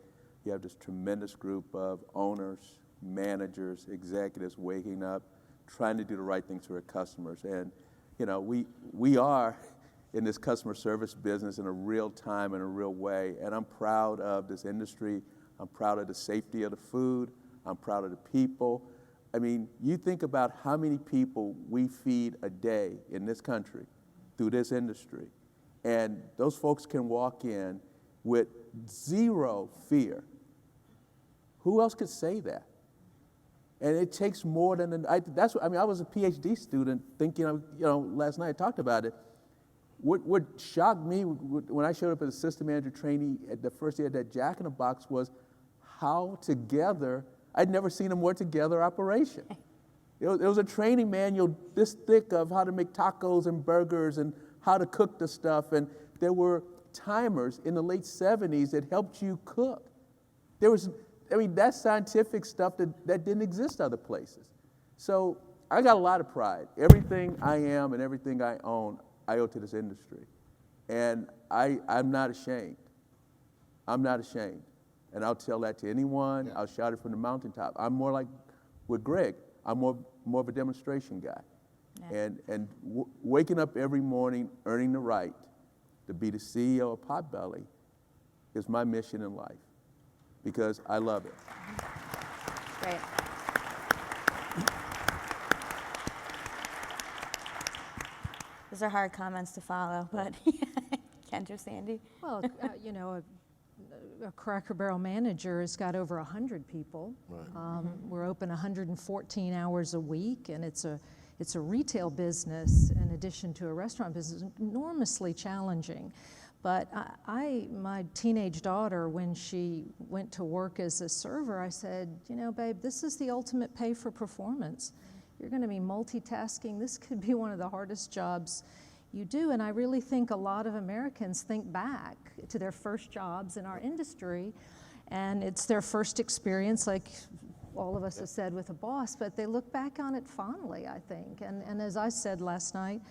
[SPEAKER 6] you have this tremendous group of owners, managers, executives waking up, trying to do the right things for their customers. And, you know, we are in this customer service business in a real time, in a real way, and I'm proud of this industry. I'm proud of the safety of the food. I'm proud of the people. I mean, you think about how many people we feed a day in this country through this industry, and those folks can walk in with zero fear. Who else could say that? And it takes more than, I was a PhD student thinking, last night I talked about it. What shocked me when I showed up as a system manager trainee at the first day of that Jack in the Box was how together, I'd never seen a more together operation. It was a training manual this thick of how to make tacos and burgers and how to cook the stuff. And there were timers in the late 70s that helped you cook. That's scientific stuff that didn't exist other places. So I got a lot of pride. Everything I am and everything I own, I owe to this industry. And I'm not ashamed. I'm not ashamed. And I'll tell that to anyone. I'll shout it from the mountaintop. I'm more like with Greg. I'm more of a demonstration guy. Yeah. And waking up every morning, earning the right to be the CEO of Potbelly is my mission in life because I love it.
[SPEAKER 1] Great. Those are hard comments to follow, but Kent or Sandy?
[SPEAKER 7] Well, a Cracker Barrel manager has got over 100 people. Right. We're open 114 hours a week, and it's a retail business in addition to a restaurant business, enormously challenging. But my teenage daughter, when she went to work as a server, I said, babe, this is the ultimate pay for performance. You're going to be multitasking. This could be one of the hardest jobs you do. And I really think a lot of Americans think back to their first jobs in our industry, and it's their first experience, like all of us have said, with a boss, but they look back on it fondly, I think. And as I said last night,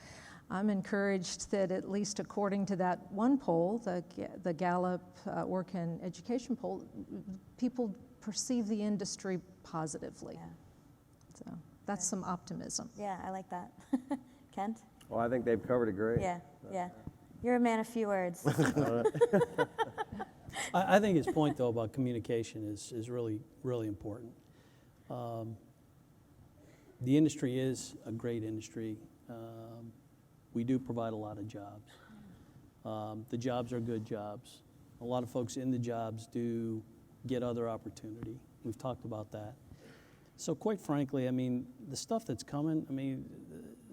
[SPEAKER 7] I'm encouraged that at least according to that one poll, the Gallup Work and Education poll, people perceive the industry positively. Yeah. So that's some optimism.
[SPEAKER 1] Yeah, I like that. Kent?
[SPEAKER 2] Well, I think they've covered it great.
[SPEAKER 1] Yeah. You're a man of few words.
[SPEAKER 4] I think his point, though, about communication is really, really important. The industry is a great industry. We do provide a lot of jobs. The jobs are good jobs. A lot of folks in the jobs do get other opportunity. We've talked about that. So quite frankly, the stuff that's coming,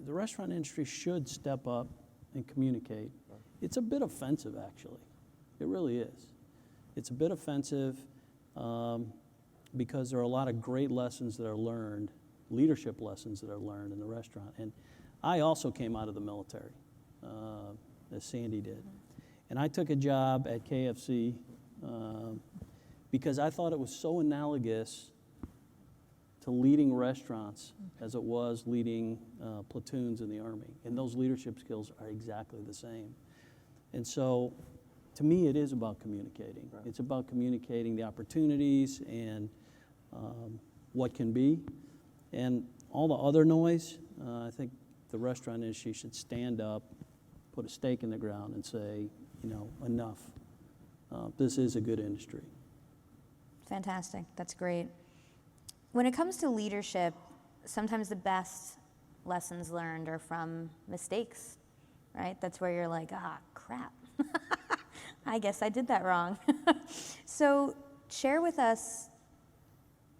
[SPEAKER 4] the restaurant industry should step up and communicate. It's a bit offensive, actually. It really is. It's a bit offensive because there are a lot of great lessons that are learned, leadership lessons that are learned in the restaurant. And I also came out of the military, as Sandy did. And I took a job at KFC because I thought it was so analogous to leading restaurants as it was leading platoons in the Army. And those leadership skills are exactly the same. And so, to me, it is about communicating. Right. It's about communicating the opportunities and what can be. And all the other noise, I think the restaurant industry should stand up, put a stake in the ground and say, enough. This is a good industry.
[SPEAKER 1] Fantastic. That's great. When it comes to leadership, sometimes the best lessons learned are from mistakes, right? That's where you're like, crap. I guess I did that wrong. So share with us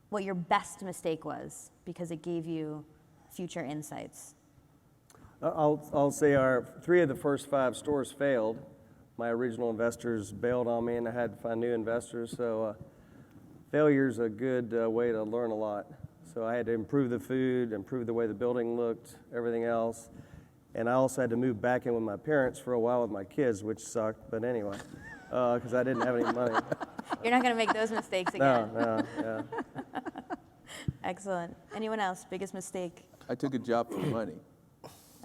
[SPEAKER 1] what your best mistake was, because it gave you future insights.
[SPEAKER 2] I'll say our 3 of the first 5 stores failed. My original investors bailed on me, and I had to find new investors. So failure's a good way to learn a lot. So I had to improve the food, improve the way the building looked, everything else. And I also had to move back in with my parents for a while with my kids, which sucked. But anyway, because I didn't have any money.
[SPEAKER 1] You're not going to make those mistakes again.
[SPEAKER 2] No.
[SPEAKER 1] Excellent. Anyone else? Biggest mistake?
[SPEAKER 6] I took a job for money,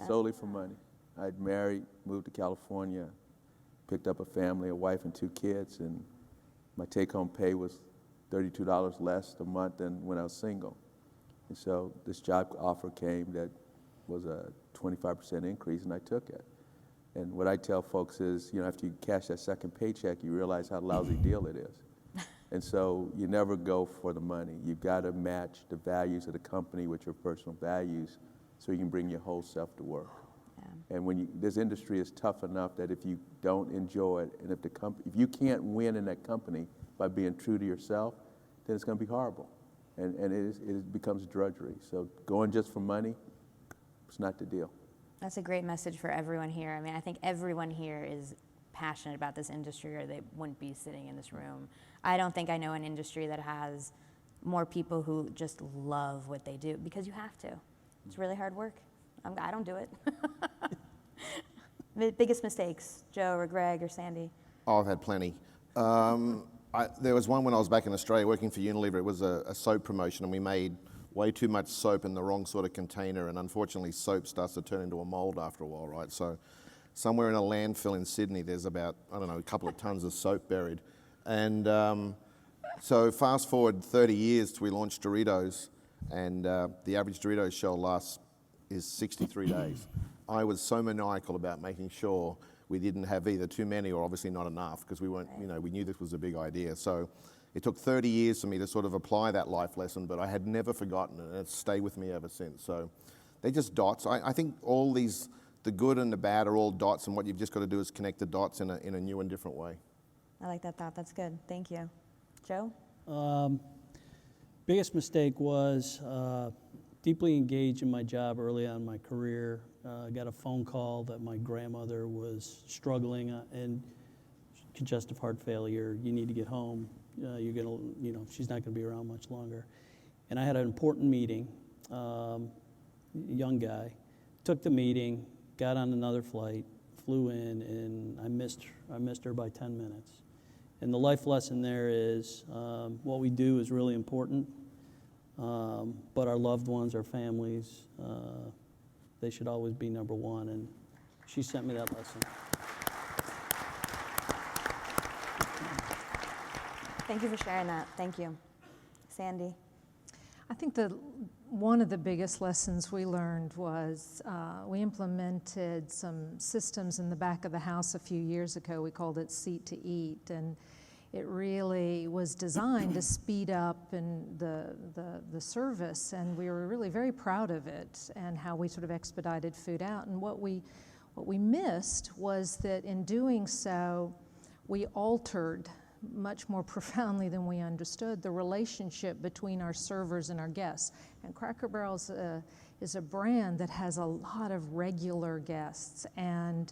[SPEAKER 6] solely for money. I'd married, moved to California, picked up a family, a wife and 2 kids, and my take-home pay was $32 less a month than when I was single. And so this job offer came that was a 25% increase, and I took it. And what I tell folks is, after you cash that second paycheck, you realize how lousy deal it is. And so you never go for the money. You've got to match the values of the company with your personal values so you can bring your whole self to work. Yeah. And this industry is tough enough that if you don't enjoy it, and if you can't win in that company by being true to yourself, then it's going to be horrible. And it becomes drudgery. So going just for money, it's not the deal.
[SPEAKER 1] That's a great message for everyone here. I mean, I think everyone here is passionate about this industry, or they wouldn't be sitting in this room. I don't think I know an industry that has more people who just love what they do, because you have to. It's really hard work. I don't do it. The biggest mistakes, Joe or Greg or Sandy?
[SPEAKER 3] Oh, I've had plenty. There was one when I was back in Australia working for Unilever. It was a soap promotion, and we made way too much soap in the wrong sort of container, and unfortunately soap starts to turn into a mold after a while, right? So somewhere in a landfill in Sydney, there's about, a couple of tons of soap buried. And so fast forward 30 years, we launched Doritos, and the average Doritos shelf is 63 days. I was so maniacal about making sure we didn't have either too many or obviously not enough, because we weren't, we knew this was a big idea. So it took 30 years for me to sort of apply that life lesson, but I had never forgotten it, and it's stayed with me ever since. So they're just dots. I think all these, the good and the bad are all dots, and what you've just got to do is connect the dots in a new and different way.
[SPEAKER 1] I like that thought. That's good. Thank you. Joe?
[SPEAKER 4] Biggest mistake was deeply engaged in my job early on in my career. I got a phone call that my grandmother was struggling and congestive heart failure. You need to get home. You're gonna, she's not gonna be around much longer. And I had an important meeting. Young guy, took the meeting, got on another flight, flew in, and I missed her by 10 minutes. And the life lesson there is what we do is really important, but our loved ones, our families, they should always be number one, and she sent me that lesson.
[SPEAKER 1] Thank you for sharing that. Thank you. Sandy?
[SPEAKER 7] I think one of the biggest lessons we learned was we implemented some systems in the back of the house a few years ago. We called it Seat to Eat, and it really was designed to speed up the service, and we were really very proud of it and how we sort of expedited food out. And what we missed was that in doing so, we altered much more profoundly than we understood the relationship between our servers and our guests. And Cracker Barrel is a brand that has a lot of regular guests, and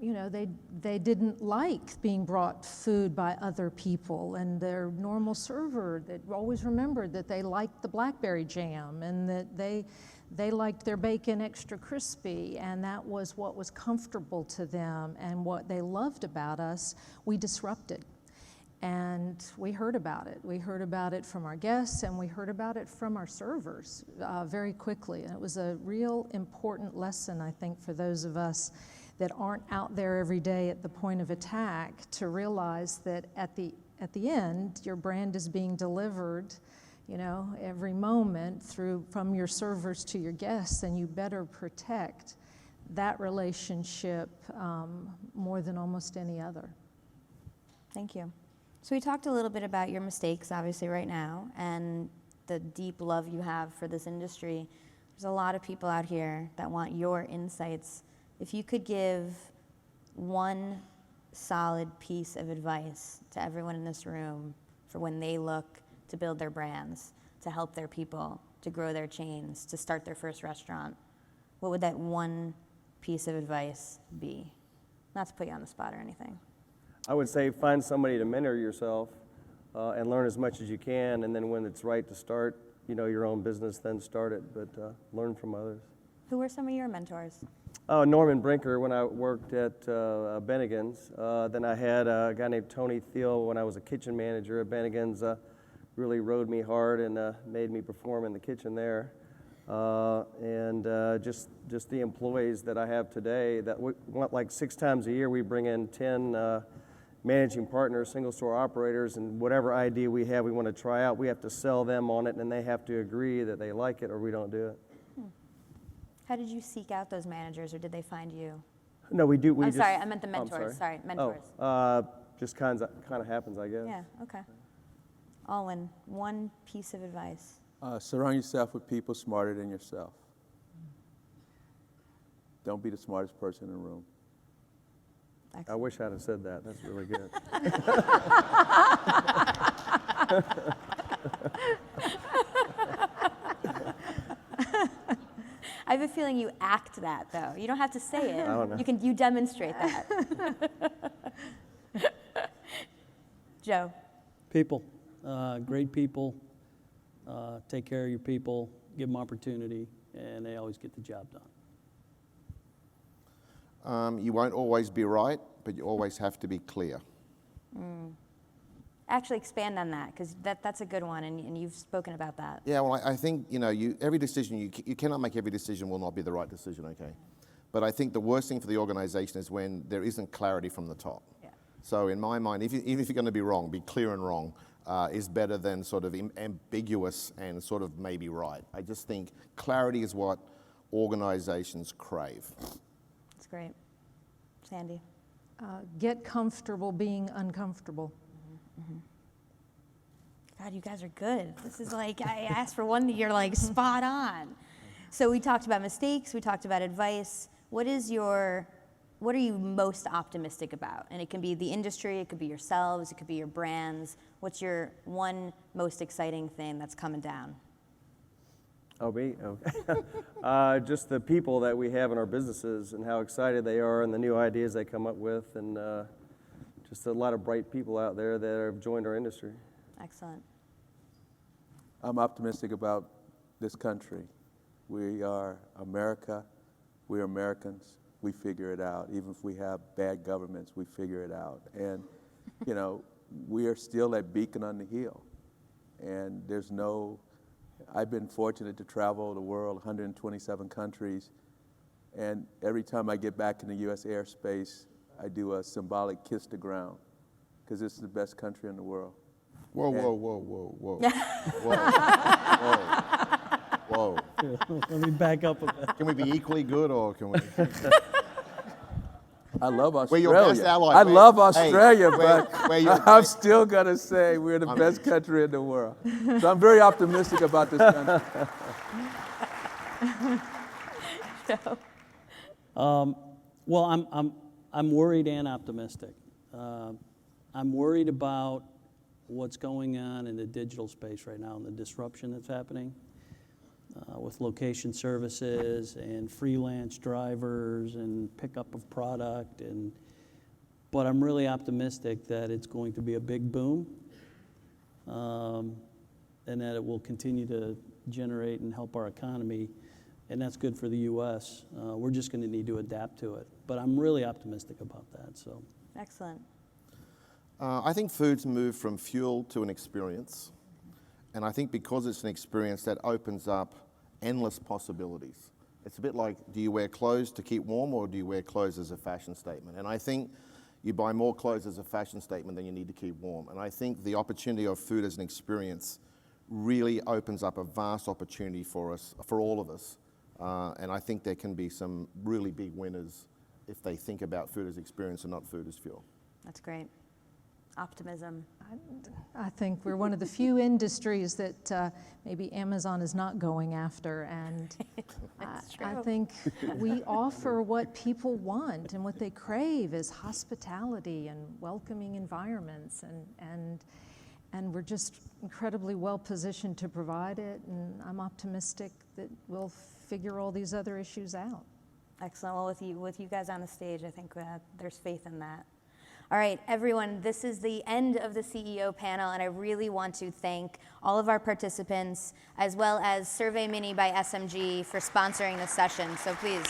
[SPEAKER 7] they didn't like being brought food by other people, and their normal server that always remembered that they liked the blackberry jam and that they liked their bacon extra crispy, and that was what was comfortable to them and what they loved about us. We disrupted, and we heard about it. We heard about it from our guests, and we heard about it from our servers very quickly. And it was a real important lesson, I think, for those of us that aren't out there every day at the point of attack, to realize that at the end, your brand is being delivered, every moment from your servers to your guests, and you better protect that relationship more than almost any other.
[SPEAKER 1] Thank you. So we talked a little bit about your mistakes, obviously, right now, and the deep love you have for this industry. There's a lot of people out here that want your insights. If you could give one solid piece of advice to everyone in this room for when they look to build their brands, to help their people, to grow their chains, to start their first restaurant, what would that one piece of advice be? Not to put you on the spot or anything.
[SPEAKER 2] I would say find somebody to mentor yourself and learn as much as you can, and then when it's right to start, your own business, then start it, but learn from others.
[SPEAKER 1] Who were some of your mentors?
[SPEAKER 2] Norman Brinker when I worked at Bennigan's. Then I had a guy named Tony Thiel when I was a kitchen manager at Bennigan's. Really rode me hard and made me perform in the kitchen there. And just the employees that I have today, that we want like 6 times a year we bring in 10 managing partners, single store operators, and whatever idea we have we want to try out, we have to sell them on it, and they have to agree that they like it or we don't do it.
[SPEAKER 1] How did you seek out those managers, or did they find you?
[SPEAKER 2] No, we do.
[SPEAKER 1] I'm sorry, I meant the mentors. Sorry, mentors.
[SPEAKER 2] Just kind of happens, I guess.
[SPEAKER 1] Yeah, okay. Aylwin, one piece of advice.
[SPEAKER 6] Surround yourself with people smarter than yourself. Don't be the smartest person in the room.
[SPEAKER 1] Excellent.
[SPEAKER 2] I wish I'd have said that. That's really good.
[SPEAKER 1] I have a feeling you act that, though. You don't have to say it.
[SPEAKER 2] I don't know.
[SPEAKER 1] You demonstrate that. Joe.
[SPEAKER 4] People, great people, take care of your people, give them opportunity, and they always get the job done.
[SPEAKER 3] You won't always be right, but you always have to be clear.
[SPEAKER 1] Actually expand on that, because that's a good one, and you've spoken about that.
[SPEAKER 3] Yeah, well, I think, every decision, you cannot make every decision will not be the right decision, okay? But I think the worst thing for the organization is when there isn't clarity from the top.
[SPEAKER 1] Yeah.
[SPEAKER 3] So in my mind, even if you're going to be wrong, be clear and wrong is better than sort of ambiguous and sort of maybe right. I just think clarity is what organizations crave.
[SPEAKER 1] That's great. Sandy.
[SPEAKER 7] Get comfortable being uncomfortable.
[SPEAKER 1] God, you guys are good. This is like, I asked for one that you're like spot on. So we talked about mistakes, we talked about advice. What are you most optimistic about? And it can be the industry, it could be yourselves, it could be your brands. What's your one most exciting thing that's coming down?
[SPEAKER 2] Oh, me? Okay. Just the people that we have in our businesses and how excited they are and the new ideas they come up with, and just a lot of bright people out there that have joined our industry.
[SPEAKER 1] Excellent.
[SPEAKER 6] I'm optimistic about this country. We are America. We're Americans. We figure it out. Even if we have bad governments, we figure it out. And, we are still that beacon on the hill. And I've been fortunate to travel the world, 127 countries. And every time I get back in the U.S. airspace, I do a symbolic kiss the ground, because it's the best country in the world.
[SPEAKER 3] Whoa, whoa, whoa, whoa, whoa. Whoa, whoa, whoa.
[SPEAKER 4] Let me back up a bit.
[SPEAKER 3] Can we be equally good, or can we?
[SPEAKER 6] I love
[SPEAKER 3] We're
[SPEAKER 6] Australia.
[SPEAKER 3] your best ally.
[SPEAKER 6] I love Australia,
[SPEAKER 3] Hey,
[SPEAKER 6] but I'm still going to say we're the best country in the world. So I'm very optimistic about this country.
[SPEAKER 4] Well, I'm worried and optimistic. I'm worried about what's going on in the digital space right now and the disruption that's happening with location services and freelance drivers and pickup of product. But I'm really optimistic that it's going to be a big boom and that it will continue to generate and help our economy. And that's good for the U.S. We're just going to need to adapt to it. But I'm really optimistic about that. So.
[SPEAKER 1] Excellent.
[SPEAKER 3] I think food's moved from fuel to an experience. And I think because it's an experience, that opens up endless possibilities. It's a bit like, do you wear clothes to keep warm, or do you wear clothes as a fashion statement? And I think you buy more clothes as a fashion statement than you need to keep warm. And I think the opportunity of food as an experience really opens up a vast opportunity for us, for all of us. And I think there can be some really big winners if they think about food as experience and not food as fuel.
[SPEAKER 1] That's great. Optimism.
[SPEAKER 7] I think we're one of the few industries that maybe Amazon is not going after, and I think we offer what people want and what they crave is hospitality and welcoming environments, and we're just incredibly well positioned to provide it, and I'm optimistic that we'll figure all these other issues out.
[SPEAKER 1] Excellent. Well, with you guys on the stage, I think there's faith in that. All right, everyone, this is the end of the CEO panel, and I really want to thank all of our participants, as well as SurveyMini by SMG for sponsoring this session. So please.